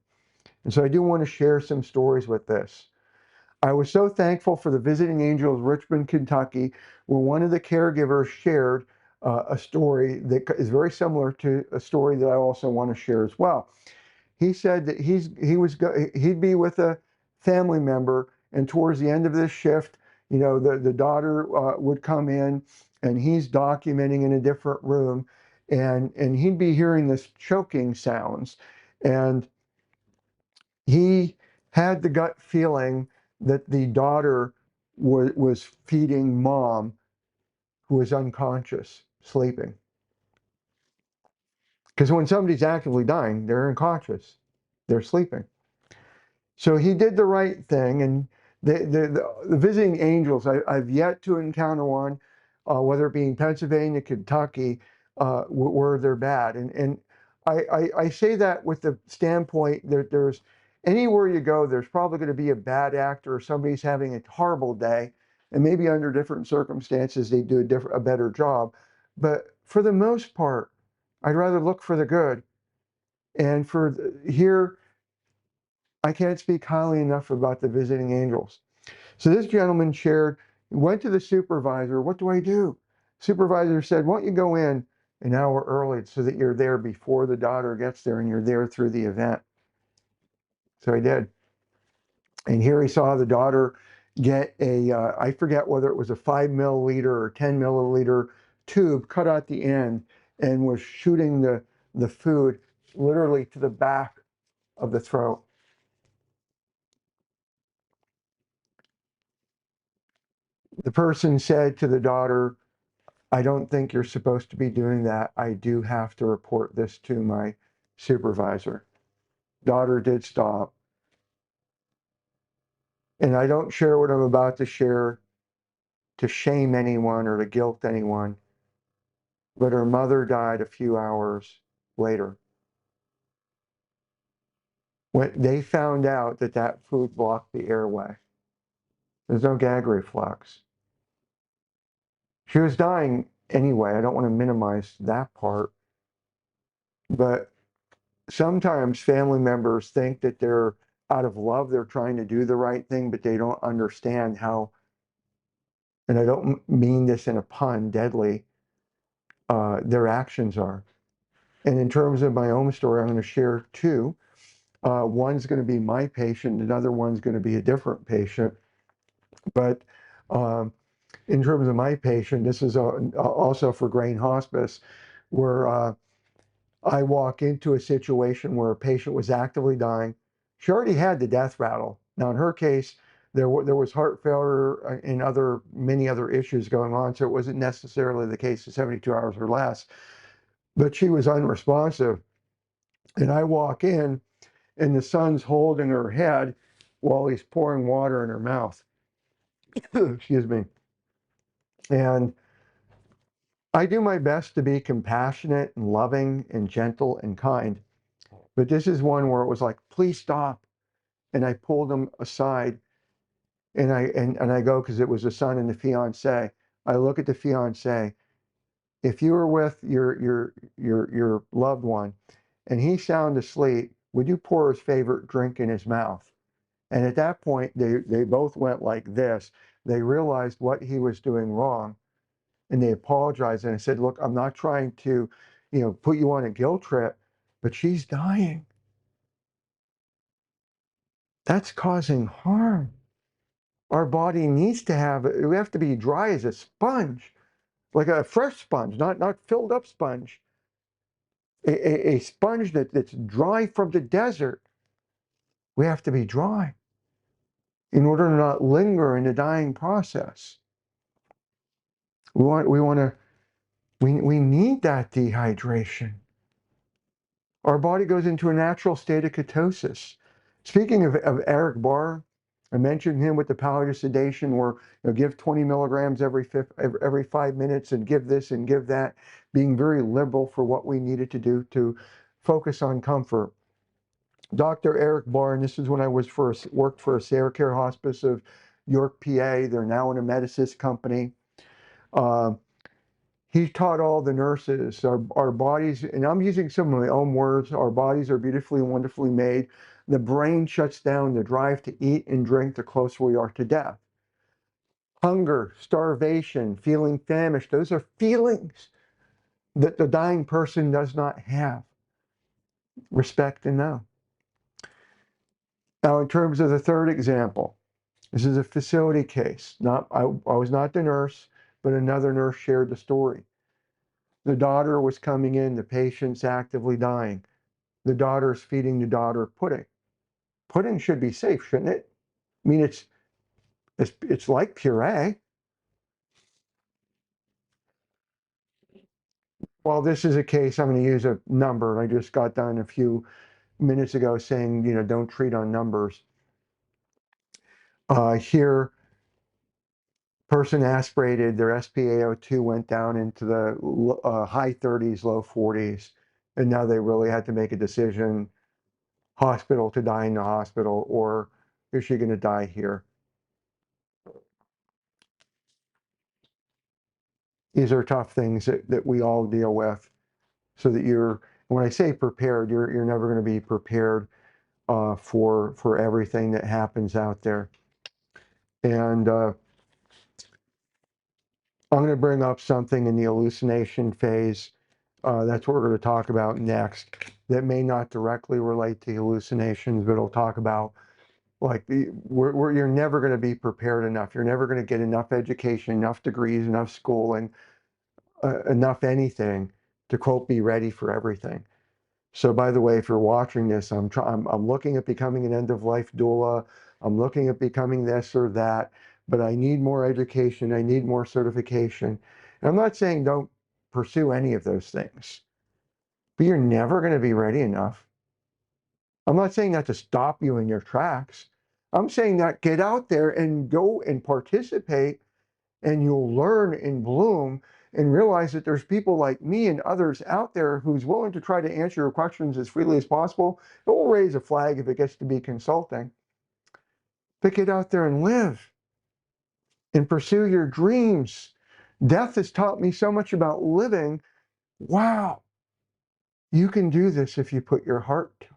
And so I do want to share some stories with this. I was so thankful for the Visiting Angels, Richmond, Kentucky, where one of the caregivers shared a story that is very similar to a story that I also want to share as well. He said that he'd be with a family member, and towards the end of this shift, the daughter would come in, and he's documenting in a different room, and he'd be hearing this choking sounds, and he had the gut feeling that the daughter was feeding mom, who was unconscious, sleeping. Because when somebody's actively dying, they're unconscious, they're sleeping. So he did the right thing, and the visiting angels, I've yet to encounter one, whether it be in Pennsylvania, Kentucky, where they're bad. And I say that with the standpoint that there's anywhere you go, there's probably going to be a bad actor, or somebody's having a horrible day, and maybe under different circumstances they do a better job. But for the most part, I'd rather look for the good. And here, I can't speak highly enough about the visiting angels. So this gentleman shared, went to the supervisor, what do I do? Supervisor said, why don't you go in an hour early so that you're there before the daughter gets there and you're there through the event. So I did. And here he saw the daughter get I forget whether it was a 5 milliliter or 10 milliliter tube cut out the end, and was shooting the food literally to the back of the throat. The person said to the daughter, I don't think you're supposed to be doing that. I do have to report this to my supervisor. Daughter did stop. And I don't share what I'm about to share to shame anyone or to guilt anyone, but her mother died a few hours later. When they found out that that food blocked the airway, there's no gag reflex. She was dying anyway. I don't want to minimize that part, but sometimes family members think that they're out of love, they're trying to do the right thing, but they don't understand how, and I don't mean this in a pun, deadly, their actions are. And in terms of my own story, I'm going to share two. One's going to be my patient, another one's going to be a different patient. But in terms of my patient, this is also for Grain Hospice, where I walk into a situation where a patient was actively dying. She already had the death rattle. Now, in her case, there was heart failure and many other issues going on, so it wasn't necessarily the case of 72 hours or less. But she was unresponsive, and I walk in, and the son's holding her head while he's pouring water in her mouth. Excuse me. And I do my best to be compassionate and loving and gentle and kind. But this is one where it was like, please stop. And I pulled him aside, and I go, because it was the son and the fiance. I look at the fiance. If you were with your loved one and he's sound asleep, would you pour his favorite drink in his mouth? And at that point, they both went like this. They realized what he was doing wrong, and they apologized. And I said, look, I'm not trying to, put you on a guilt trip, but she's dying. That's causing harm. Our body needs to have, we have to be dry as a sponge, like a fresh sponge, not filled up sponge. A sponge that's dry from the desert. We have to be dry in order to not linger in the dying process. We need that dehydration. Our body goes into a natural state of ketosis. Speaking of Eric Barr, I mentioned him with the palliative sedation where give 20 milligrams every 5 minutes and give this and give that, being very liberal for what we needed to do to focus on comfort. Dr. Eric Barr, and this is when I worked for a Care Hospice of York, PA. They're now in a Medicis company. Uh, he taught all the nurses, our bodies, and I'm using some of my own words, our bodies are beautifully and wonderfully made. The brain shuts down the drive to eat and drink the closer we are to death. Hunger, starvation, feeling famished, those are feelings that the dying person does not have. Respect and know. Now, in terms of the third example, this is a facility case. I was not the nurse, but another nurse shared the story. The daughter was coming in, the patient's actively dying. The daughter's feeding the daughter pudding. Pudding should be safe, shouldn't it? I mean, it's like puree. Well, this is a case, I'm going to use a number. I just got done a few minutes ago saying, don't treat on numbers. Here, person aspirated, their SpAO2 went down into the high 30s, low 40s, and now they really had to make a decision, hospital to die in the hospital, or is she going to die here? These are tough things that we all deal with, so that when I say prepared, you're never going to be prepared for everything that happens out there. And I'm going to bring up something in the hallucination phase. That's what we're going to talk about next. That may not directly relate to hallucinations, but it'll talk about like you're never going to be prepared enough. You're never going to get enough education, enough degrees, enough schooling, enough anything to quote be ready for everything. So by the way, if you're watching this, I'm looking at becoming an end-of-life doula. I'm looking at becoming this or that, but I need more education. I need more certification. And I'm not saying don't pursue any of those things, but you're never going to be ready enough. I'm not saying that to stop you in your tracks. I'm saying that get out there and go and participate, and you'll learn and bloom and realize that there's people like me and others out there who's willing to try to answer your questions as freely as possible. It will raise a flag if it gets to be consulting. But get out there and live and pursue your dreams. Death has taught me so much about living. Wow, you can do this if you put your heart to it.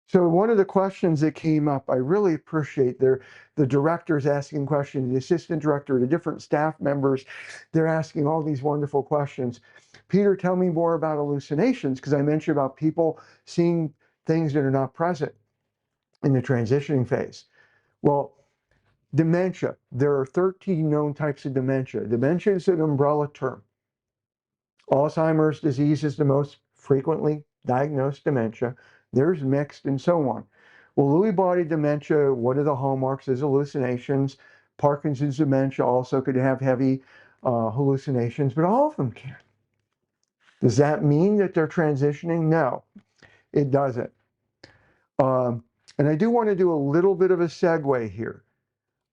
So one of the questions that came up, I really appreciate the directors asking questions, the assistant director, the different staff members, they're asking all these wonderful questions. Peter, tell me more about hallucinations, because I mentioned about people seeing things that are not present in the transitioning phase. Well, dementia, there are 13 known types of dementia. Dementia is an umbrella term. Alzheimer's disease is the most frequently diagnosed dementia. There's mixed and so on. Well, Lewy body dementia, what are the hallmarks? Is hallucinations. Parkinson's dementia also could have heavy hallucinations, but all of them can. Does that mean that they're transitioning? No, it doesn't. And I do want to do a little bit of a segue here.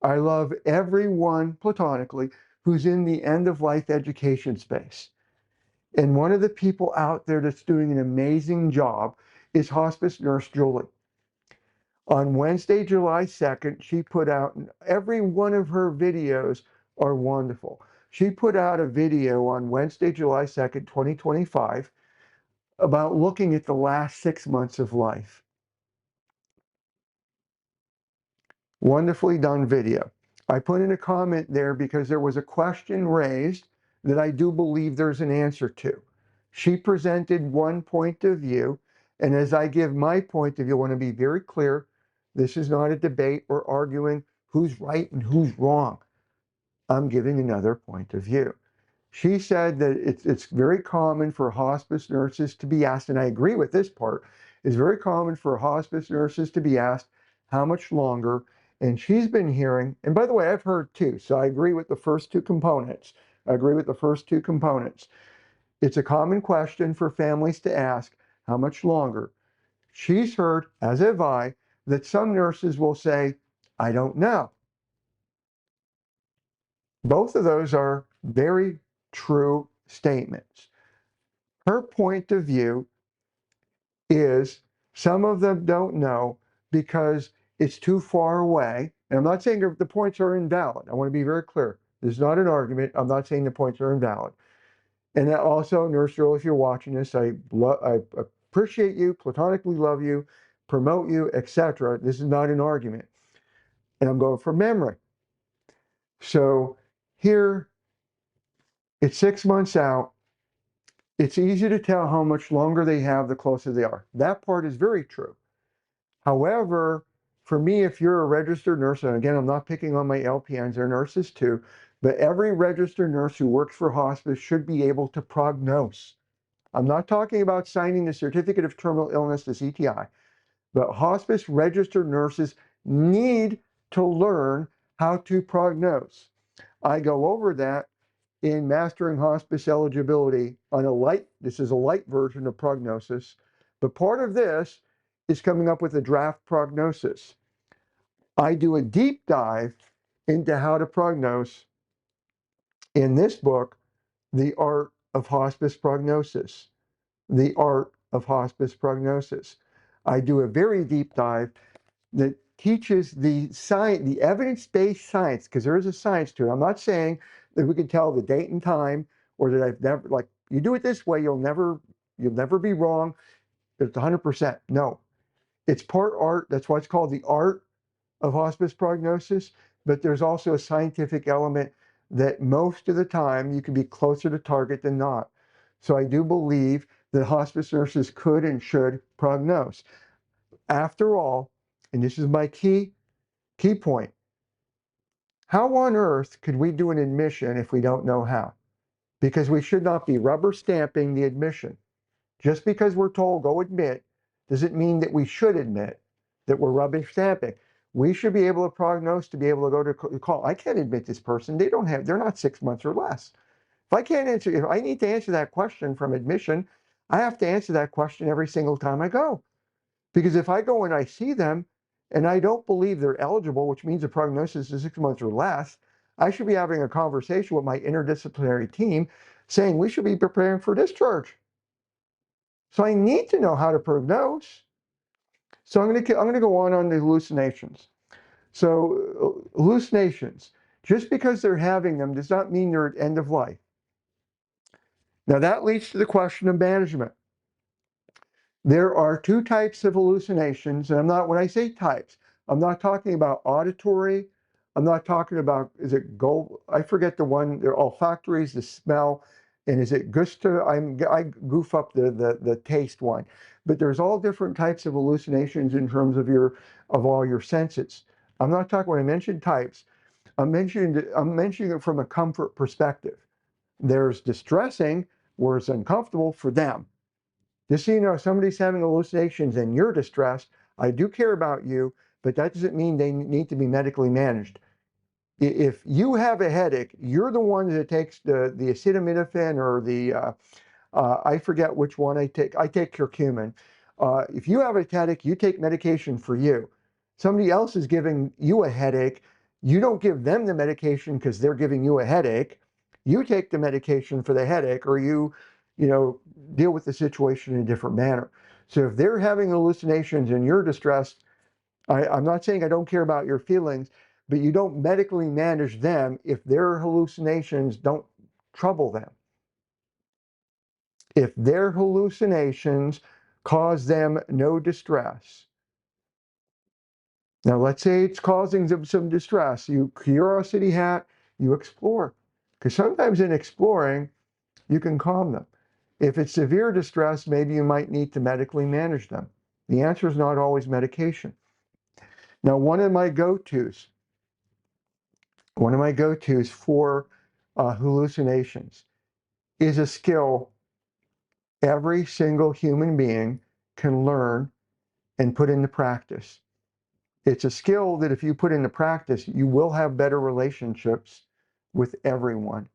I love everyone platonically who's in the end-of-life education space. And one of the people out there that's doing an amazing job is hospice nurse Julie. On Wednesday, July 2nd, she put out, every one of her videos are wonderful. She put out a video on Wednesday, July 2nd, 2025, about looking at the last 6 months of life. Wonderfully done video. I put in a comment there because there was a question raised that I do believe there's an answer to. She presented one point of view, and as I give my point of view, I want to be very clear, This is not a debate or arguing who's right and who's wrong. I'm giving another point of view. She said that it's very common for hospice nurses to be asked, and I agree with this part, it's very common for hospice nurses to be asked how much longer. And she's been hearing, and by the way, I've heard too, so I agree with the first two components. I agree with the first two components. It's a common question for families to ask, how much longer? She's heard, as have I, that some nurses will say, I don't know. Both of those are very true statements. Her point of view is some of them don't know because it's too far away. And I'm not saying the points are invalid. I want to be very clear. This is not an argument. I'm not saying the points are invalid. And also, Nurse Joel, if you're watching this, I appreciate you, platonically love you, promote you, etc. This is not an argument. And I'm going from memory. So here, it's 6 months out. It's easy to tell how much longer they have the closer they are. That part is very true. However, for me, if you're a registered nurse, and again, I'm not picking on my LPNs, they're nurses too, but every registered nurse who works for hospice should be able to prognose. I'm not talking about signing the certificate of terminal illness, the CTI, but hospice registered nurses need to learn how to prognose. I go over that in Mastering Hospice Eligibility on this is a light version of prognosis, but part of this is coming up with a draft prognosis. I do a deep dive into how to prognose in this book, The Art of Hospice Prognosis. The Art of Hospice Prognosis. I do a very deep dive that teaches the science, the evidence-based science, because there is a science to it. I'm not saying that we can tell the date and time, or that I've never, like, you do it this way, you'll never be wrong. It's 100%. No, it's part art. That's why it's called the art of hospice prognosis. But there's also a scientific element that most of the time you can be closer to target than not. So I do believe that hospice nurses could and should prognose. After all, and this is my key point, how on earth could we do an admission if we don't know how? Because we should not be rubber stamping the admission. Just because we're told go admit doesn't mean that we should admit that we're rubber stamping. We should be able to prognose to be able to go to call. I can't admit this person. They're not 6 months or less. If I need to answer that question from admission, I have to answer that question every single time I go. Because if I go and I see them and I don't believe they're eligible, which means the prognosis is 6 months or less, I should be having a conversation with my interdisciplinary team saying we should be preparing for discharge. So I need to know how to prognose. So I'm going to go on the hallucinations. So hallucinations, just because they're having them does not mean they're at end of life. Now that leads to the question of management. There are two types of hallucinations, and when I say types, I'm not talking about auditory. I'm not talking about, I forget the one, they're olfactory, the smell, and is it gusto? I goof up the taste one. But there's all different types of hallucinations in terms of all your senses. I'm not talking, when I mention types, I'm mentioning it from a comfort perspective. There's distressing, where it's uncomfortable for them. Just so you know, if somebody's having hallucinations and you're distressed, I do care about you, but that doesn't mean they need to be medically managed. If you have a headache, you're the one that takes the acetaminophen or I forget which one I take. I take curcumin. If you have a headache, you take medication for you. Somebody else is giving you a headache. You don't give them the medication because they're giving you a headache. You take the medication for the headache, or you deal with the situation in a different manner. So if they're having hallucinations and you're distressed, I'm not saying I don't care about your feelings, but you don't medically manage them if their hallucinations don't trouble them. If their hallucinations cause them no distress. Now, let's say it's causing them some distress. You curiosity hat, you explore. Because sometimes in exploring, you can calm them. If it's severe distress, maybe you might need to medically manage them. The answer is not always medication. Now, one of my go-tos for hallucinations is a skill every single human being can learn and put into practice. It's a skill that if you put into practice, you will have better relationships with everyone.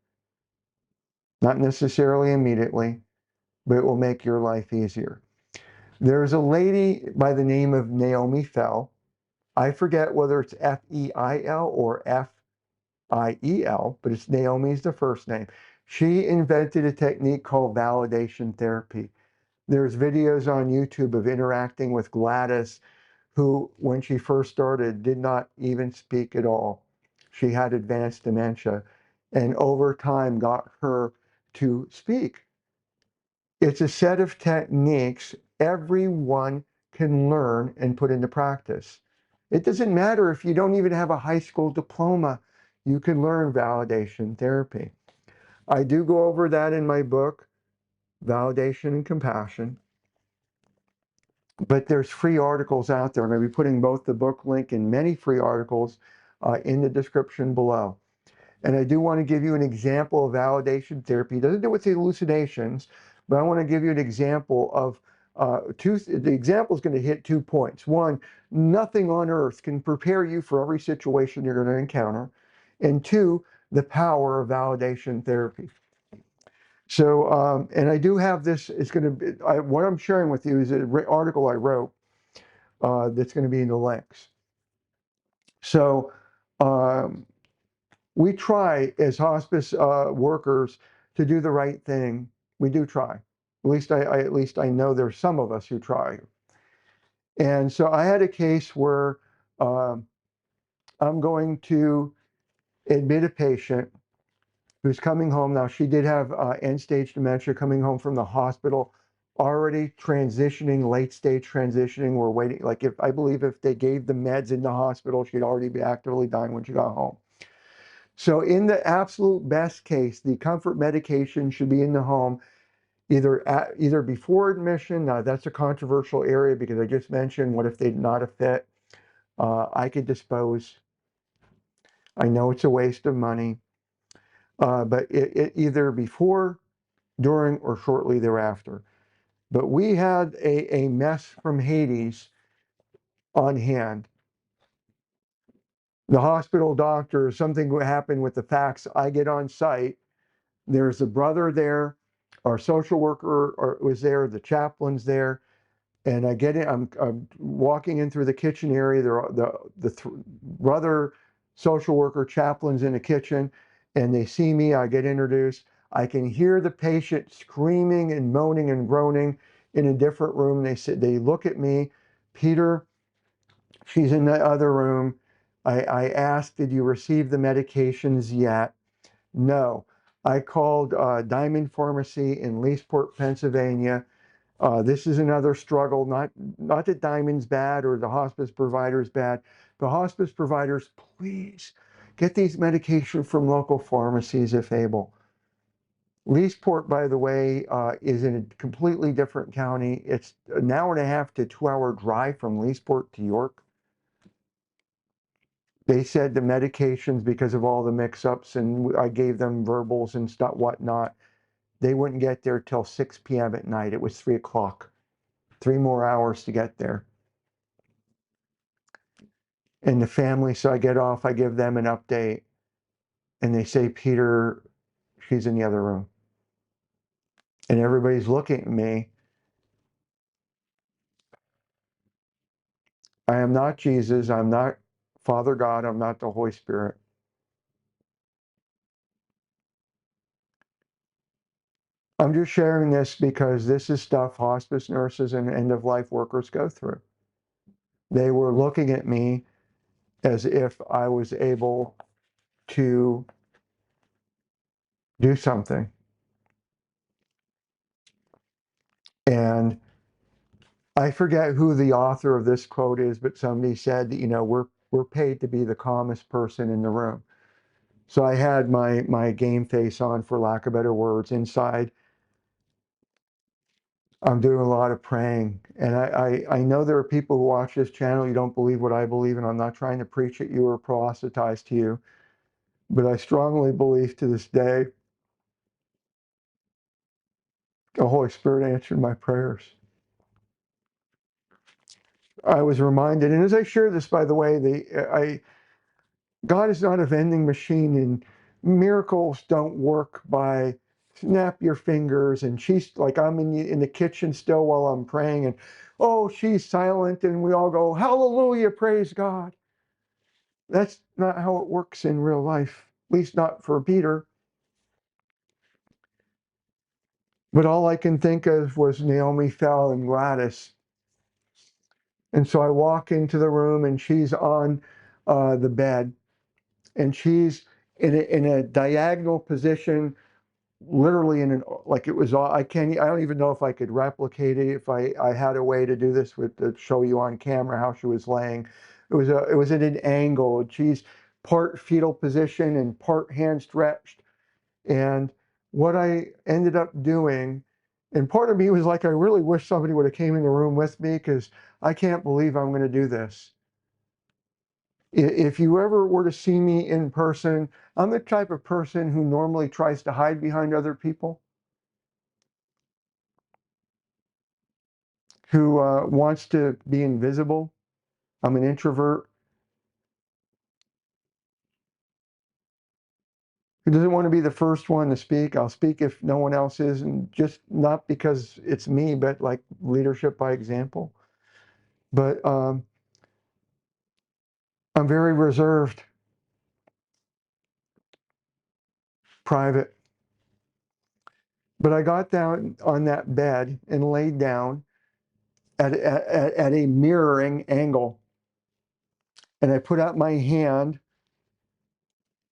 Not necessarily immediately, but it will make your life easier. There's a lady by the name of Naomi Fell. I forget whether it's F-E-I-L or F-I-E-L, but it's Naomi's the first name. She invented a technique called validation therapy. There's videos on YouTube of interacting with Gladys, who, when she first started, did not even speak at all. She had advanced dementia, and over time got her to speak. It's a set of techniques everyone can learn and put into practice. It doesn't matter if you don't even have a high school diploma, you can learn validation therapy. I do go over that in my book, Validation and Compassion. But there's free articles out there. I'm going to be putting both the book link and many free articles in the description below. And I do want to give you an example of validation therapy. It doesn't do with the hallucinations, but I want to give you an example of the example is going to hit 2 points. One, nothing on earth can prepare you for every situation you're going to encounter. And two, the power of validation therapy. So, and I do have this, it's going to be, what I'm sharing with you is an article I wrote that's going to be in the links. So, we try as hospice workers to do the right thing. We do try. At least I know there's some of us who try. And so I had a case where I'm going to admit a patient who's coming home. Now, she did have end-stage dementia, coming home from the hospital, already transitioning, late-stage transitioning. We're waiting, like I believe if they gave the meds in the hospital, she'd already be actively dying when she got home. So in the absolute best case, the comfort medication should be in the home either before admission. Now, that's a controversial area because I just mentioned, what if they're not a fit? I could dispose. I know it's a waste of money, but it either before, during, or shortly thereafter. But we had a mess from Hades on hand. The hospital doctor, something happened with the fax. I get on site. There's a brother there. Our social worker was there. The chaplain's there. And I get in. I'm walking in through the kitchen area. The brother, social worker, chaplain's in the kitchen, and they see me. I get introduced. I can hear the patient screaming and moaning and groaning in a different room. They look at me, Peter. She's in the other room. I asked, did you receive the medications yet? No. I called Diamond Pharmacy in Leesport, Pennsylvania. This is another struggle, not that Diamond's bad or the hospice provider's bad. The hospice providers, please get these medications from local pharmacies if able. Leesport, by the way, is in a completely different county. It's an hour and a half to 2-hour drive from Leesport to York. They said the medications, because of all the mix-ups, and I gave them verbals and stuff, whatnot, they wouldn't get there till 6 p.m. at night. It was 3 o'clock. 3 more hours to get there. And the family, so I get off, I give them an update, and they say, Peter, she's in the other room. And everybody's looking at me. I am not Jesus. I'm not Father God. I'm not the Holy Spirit. I'm just sharing this because this is stuff hospice nurses and end-of-life workers go through. They were looking at me as if I was able to do something. And I forget who the author of this quote is, but somebody said that, we're paid to be the calmest person in the room. So I had my game face on, for lack of better words, inside. I'm doing a lot of praying. And I know there are people who watch this channel, you don't believe what I believe, and I'm not trying to preach at you or proselytize to you. But I strongly believe to this day, the Holy Spirit answered my prayers. I was reminded, and as I share this, by the way, God is not a vending machine, and miracles don't work by snap your fingers. And she's like, I'm in the kitchen still while I'm praying, and oh, she's silent, and we all go, hallelujah, praise God. That's not how it works in real life, at least not for Peter. But all I can think of was Naomi fell and Gladys. And so I walk into the room, and she's on the bed, and she's in a diagonal position, literally in an, like it was all, I don't even know if I could replicate it, if I had a way to do this with, to show you on camera how she was laying. It was at an angle, and she's part fetal position and part hand stretched. And what I ended up doing, and part of me was like, I really wish somebody would have came in the room with me, because I can't believe I'm going to do this. If you ever were to see me in person, I'm the type of person who normally tries to hide behind other people, who wants to be invisible. I'm an introvert who doesn't want to be the first one to speak. I'll speak if no one else is, and just not because it's me, but like leadership by example. But I'm very reserved, private. But I got down on that bed and laid down at a mirroring angle. And I put out my hand.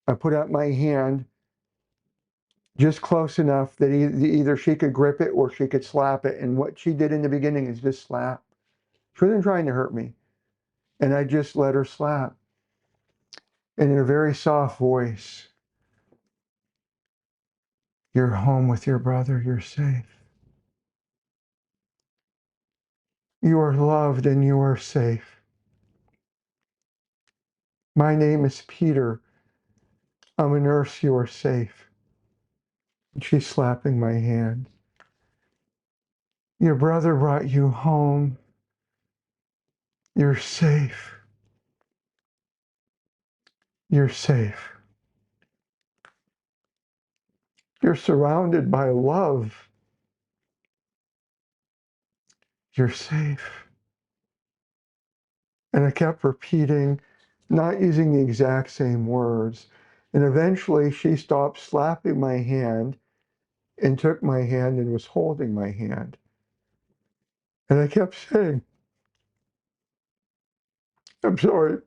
I put out my hand just close enough that either she could grip it or she could slap it. And what she did in the beginning is just slap. She wasn't trying to hurt me. And I just let her slap. And in a very soft voice, you're home with your brother, you're safe. You are loved and you are safe. My name is Peter. I'm a nurse, you are safe. And she's slapping my hand. Your brother brought you home. You're safe. You're safe. You're surrounded by love. You're safe. And I kept repeating, not using the exact same words. And eventually she stopped slapping my hand and took my hand and was holding my hand. And I kept saying, I'm sorry,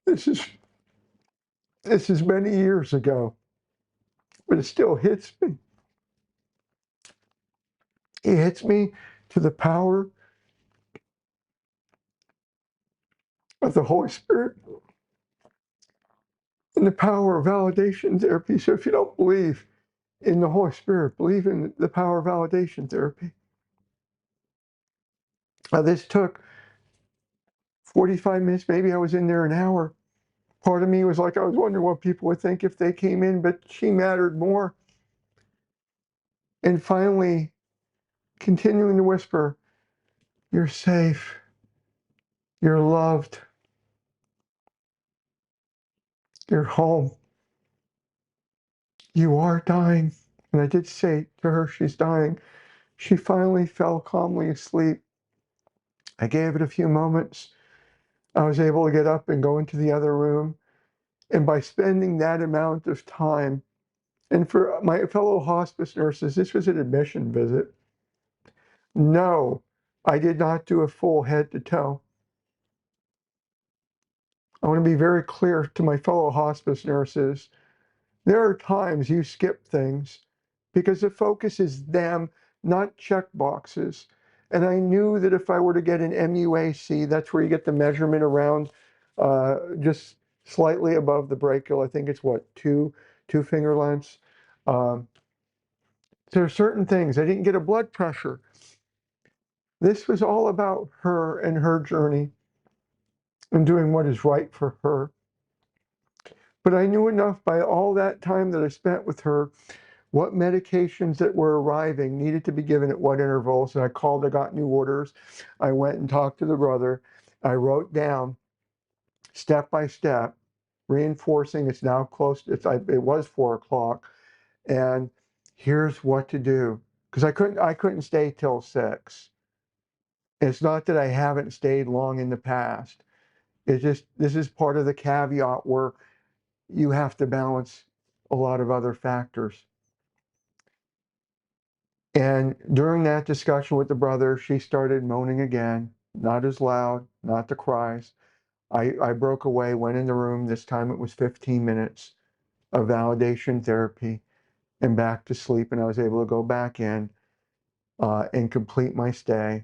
this is many years ago, but it still hits me. It hits me to the power of the Holy Spirit and the power of validation therapy. So if you don't believe in the Holy Spirit, believe in the power of validation therapy. This took 45 minutes. Maybe I was in there an hour. Part of me was like, I was wondering what people would think if they came in, but she mattered more. And finally, continuing to whisper, you're safe. You're loved. You're home. You are dying. And I did say to her, she's dying. She finally fell calmly asleep. I gave it a few moments. I was able to get up and go into the other room. And by spending that amount of time, and for my fellow hospice nurses, this was an admission visit. No, I did not do a full head to toe. I want to be very clear to my fellow hospice nurses. There are times you skip things because the focus is them, not check boxes. And I knew that if I were to get an MUAC, that's where you get the measurement around just slightly above the brachial. I think it's what, two finger lengths. There are certain things. I didn't get a blood pressure. This was all about her and her journey and doing what is right for her. But I knew enough by all that time that I spent with her, what medications that were arriving needed to be given at what intervals. And I called, I got new orders. I went and talked to the brother. I wrote down step by step, reinforcing it's now close. It was 4 o'clock, and here's what to do. Because I couldn't stay till 6. It's not that I haven't stayed long in the past. It's just this is part of the caveat where you have to balance a lot of other factors. And during that discussion with the brother, she started moaning again, not as loud, not the cries. I broke away, went in the room. This time it was 15 minutes of validation therapy and back to sleep. And I was able to go back in and complete my stay,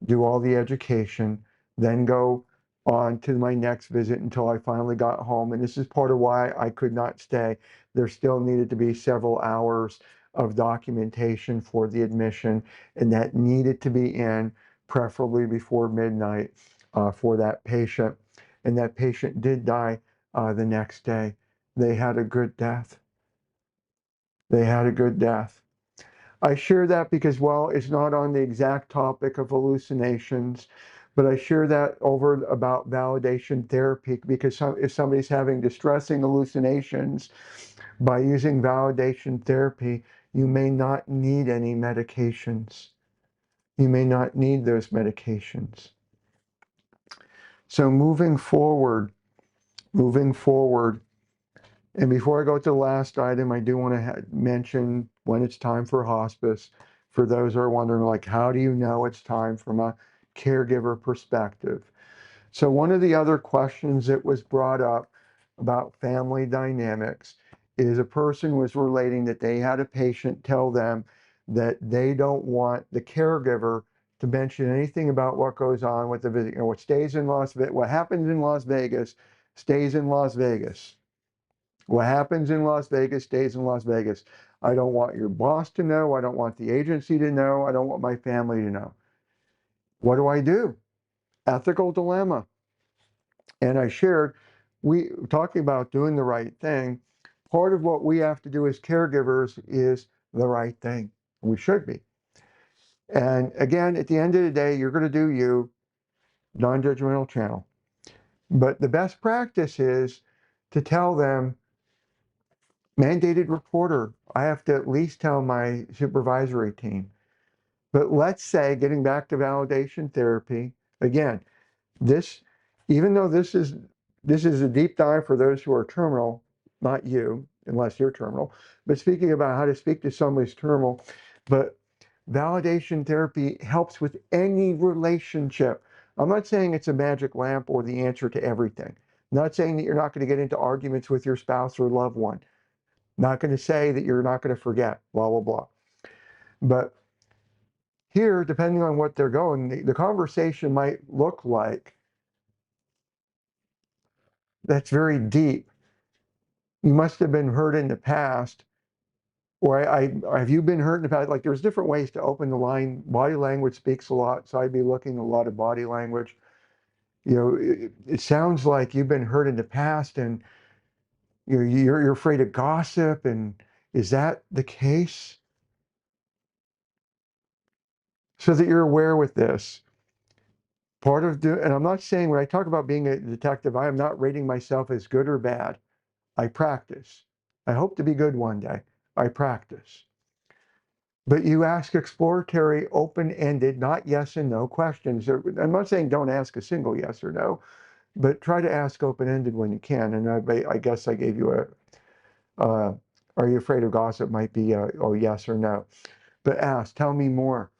do all the education, then go on to my next visit until I finally got home. And this is part of why I could not stay. There still needed to be several hours of documentation for the admission, and that needed to be in preferably before midnight for that patient. And that patient did die the next day. They had a good death. They had a good death. I share that because, well, it's not on the exact topic of hallucinations, but I share that over about validation therapy because if somebody's having distressing hallucinations, by using validation therapy, you may not need any medications. You may not need those medications. So moving forward, and before I go to the last item, I do want to mention when it's time for hospice. For those who are wondering, like, how do you know it's time from a caregiver perspective? So one of the other questions that was brought up about family dynamics is a person was relating that they had a patient tell them that they don't want the caregiver to mention anything about what goes on with the visit. What stays in Las Vegas, what happens in Las Vegas, stays in Las Vegas. What happens in Las Vegas stays in Las Vegas. I don't want your boss to know. I don't want the agency to know. I don't want my family to know. What do I do? Ethical dilemma. And I shared, we talking about doing the right thing. Part of what we have to do as caregivers is the right thing. We should be. And again, at the end of the day, you're going to do you, non-judgmental channel. But the best practice is to tell them, mandated reporter, I have to at least tell my supervisory team. But let's say, getting back to validation therapy, again, this, even though this is a deep dive for those who are terminal, not you, unless you're terminal, but speaking about how to speak to somebody who's terminal, but validation therapy helps with any relationship. I'm not saying it's a magic lamp or the answer to everything. I'm not saying that you're not going to get into arguments with your spouse or loved one. Not going to say that you're not going to forget, blah, blah, blah. But here, depending on what they're going, the conversation might look like, that's very deep. You must have been hurt in the past. Or have you been hurt in the past? Like, there's different ways to open the line. Body language speaks a lot. So I'd be looking at a lot of body language. You know, it sounds like you've been hurt in the past and you're afraid of gossip. And is that the case? So that you're aware with this. And I'm not saying when I talk about being a detective, I am not rating myself as good or bad. I practice. I hope to be good one day. I practice. But you ask exploratory, open-ended, not yes and no questions. I'm not saying don't ask a single yes or no, but try to ask open-ended when you can. And I guess I gave you are you afraid of gossip might be oh, yes or no. But ask, tell me more.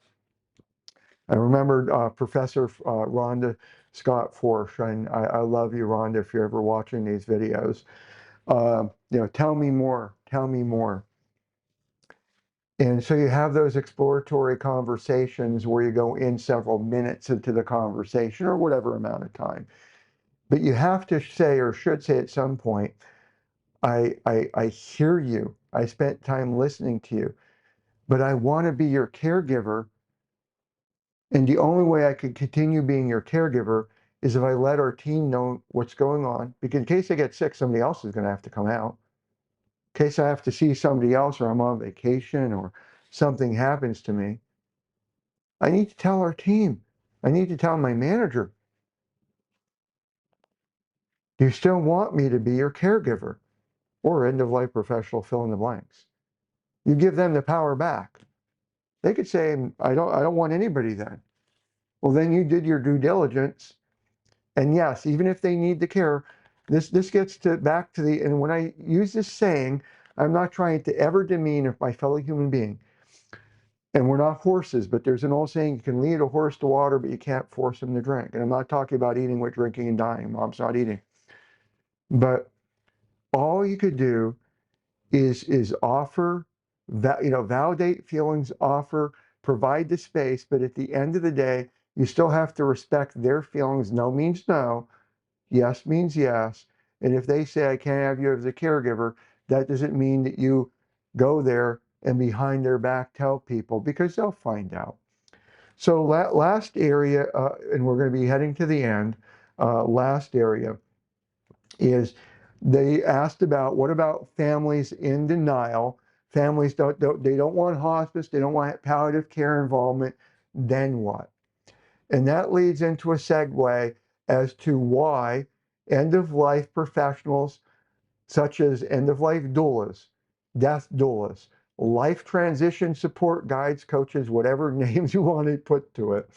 I remember Professor Rhonda Scott Forsh, and I love you, Rhonda, if you're ever watching these videos. Tell me more, tell me more. And so you have those exploratory conversations where you go in several minutes into the conversation or whatever amount of time. But you have to say, or should say at some point, I hear you. I spent time listening to you. but I want to be your caregiver. And the only way I could continue being your caregiver is if I let our team know what's going on, because in case I get sick, somebody else is going to have to come out. In case I have to see somebody else, or I'm on vacation, or something happens to me, I need to tell our team. I need to tell my manager, do you still want me to be your caregiver or end-of-life professional, fill in the blanks? You give them the power back. They could say, I don't want anybody then. Well, then you did your due diligence. And yes, even if they need the care, this gets back to the, and when I use this saying, I'm not trying to ever demean my fellow human being. And we're not horses, but there's an old saying, you can lead a horse to water, but you can't force him to drink. And I'm not talking about eating with drinking and dying. Mom's not eating. But all you could do is offer that, validate feelings, offer, provide the space, but at the end of the day, you still have to respect their feelings. No means no, yes means yes. And if they say, I can't have you as a caregiver, that doesn't mean that you go there and behind their back tell people, because they'll find out. So last area, and we're going to be heading to the end, last area is they asked about, what about families in denial? Families they don't want hospice, they don't want palliative care involvement, then what? And that leads into a segue as to why end-of-life professionals such as end-of-life doulas, death doulas, life transition support guides, coaches, whatever names you want to put to it,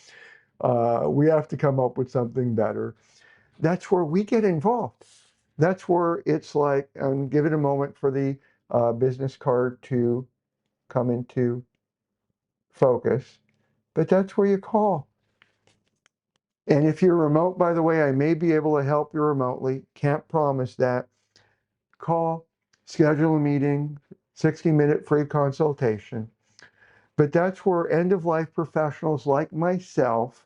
we have to come up with something better. That's where we get involved. That's where it's like, and give it a moment for the business card to come into focus, but that's where you call. And if you're remote, by the way, I may be able to help you remotely. Can't promise that. Call, schedule a meeting, 60-minute free consultation. But that's where end-of-life professionals like myself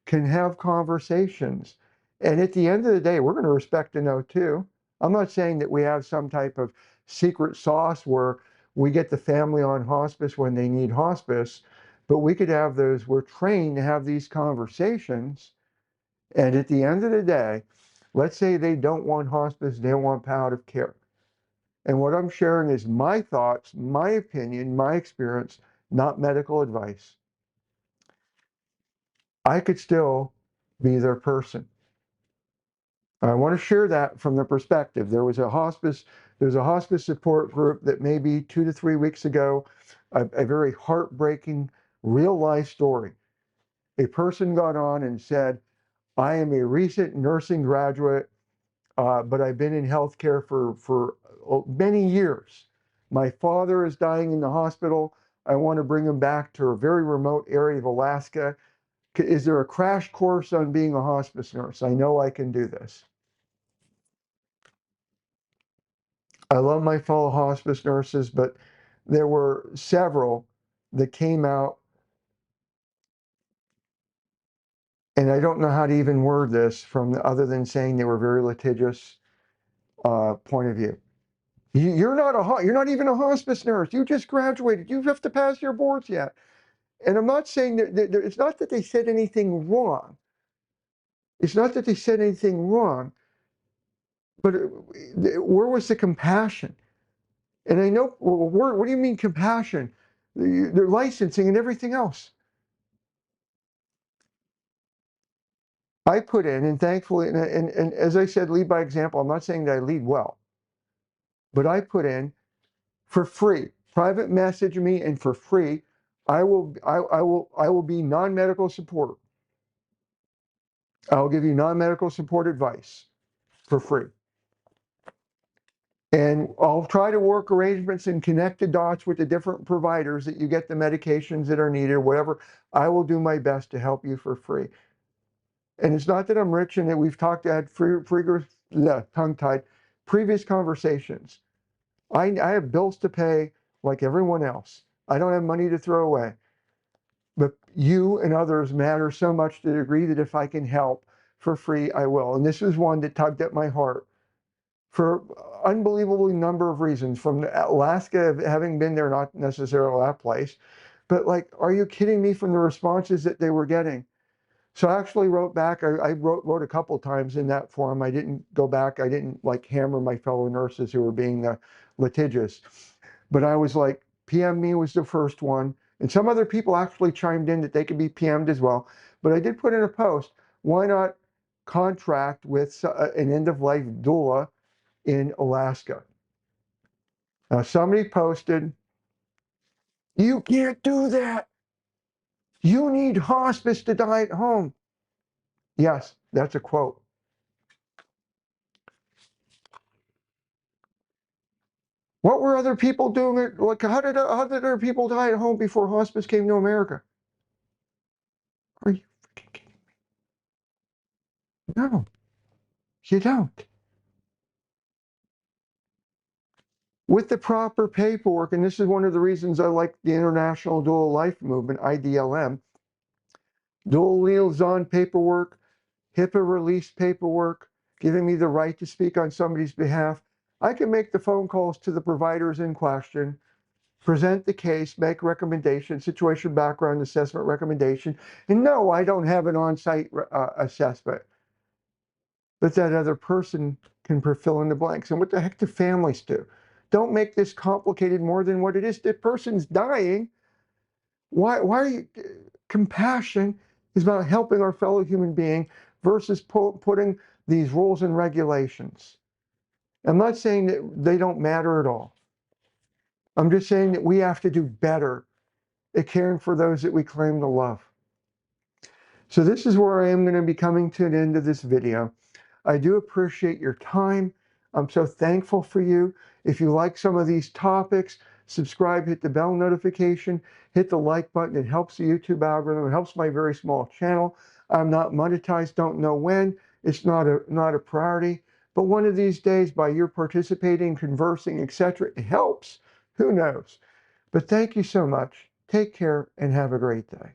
can have conversations. And at the end of the day, we're going to respect a no too. I'm not saying that we have some type of secret sauce where we get the family on hospice when they need hospice, but we could have those, we're trained to have these conversations. And at the end of the day, let's say they don't want hospice, they don't want palliative care. And what I'm sharing is my thoughts, my opinion, my experience, not medical advice. I could still be their person. I want to share that from the perspective. There's a hospice support group that maybe 2 to 3 weeks ago, a very heartbreaking real life story. A person got on and said, I am a recent nursing graduate, but I've been in healthcare for many years. My father is dying in the hospital. I want to bring him back to a very remote area of Alaska. Is there a crash course on being a hospice nurse? I know I can do this. I love my fellow hospice nurses, but there were several that came out, and I don't know how to even word this from other than saying they were very litigious point of view. You're not even a hospice nurse. You just graduated. You have to pass your boards yet. And I'm not saying that it's not that they said anything wrong. It's not that they said anything wrong, but where was the compassion? And I know, well, what do you mean compassion? Their licensing and everything else. I put in, and thankfully, and as I said, lead by example. I'm not saying that I lead well, but I put in for free. Private message me, and for free, I will be non-medical support. I'll give you non-medical support advice for free. And I'll try to work arrangements and connect the dots with the different providers that you get the medications that are needed or whatever. I will do my best to help you for free. And it's not that I'm rich and that we've had tongue-tied, previous conversations. I have bills to pay like everyone else. I don't have money to throw away. But you and others matter so much to the degree that if I can help for free, I will. And this was one that tugged at my heart for unbelievably number of reasons, from Alaska, having been there, not necessarily that place, but like, are you kidding me, from the responses that they were getting? So I actually wrote back. I wrote a couple times in that forum. I didn't go back. I didn't like hammer my fellow nurses who were being litigious. But I was like, PM me was the first one. And some other people actually chimed in that they could be PM'd as well. But I did put in a post, why not contract with an end-of-life doula in Alaska? Now somebody posted, you can't do that. You need hospice to die at home. Yes, that's a quote. What were other people doing? Like, how did other people die at home before hospice came to America? Are you freaking kidding me? No, you don't. With the proper paperwork, and this is one of the reasons I like the International Dual Life Movement, IDLM, dual liaison paperwork, HIPAA release paperwork, giving me the right to speak on somebody's behalf. I can make the phone calls to the providers in question, present the case, make recommendation, situation background assessment recommendation. And no, I don't have an on-site assessment, but that other person can fill in the blanks. And what the heck do families do? Don't make this complicated more than what it is. The person's dying. Why are you? Compassion is about helping our fellow human being versus putting these rules and regulations. I'm not saying that they don't matter at all. I'm just saying that we have to do better at caring for those that we claim to love. So this is where I am going to be coming to an end of this video. I do appreciate your time. I'm so thankful for you. If you like some of these topics, subscribe, hit the bell notification, hit the like button. It helps the YouTube algorithm. It helps my very small channel. I'm not monetized, don't know when. It's not a priority. But one of these days, by your participating, conversing, etc., it helps. Who knows? But thank you so much. Take care and have a great day.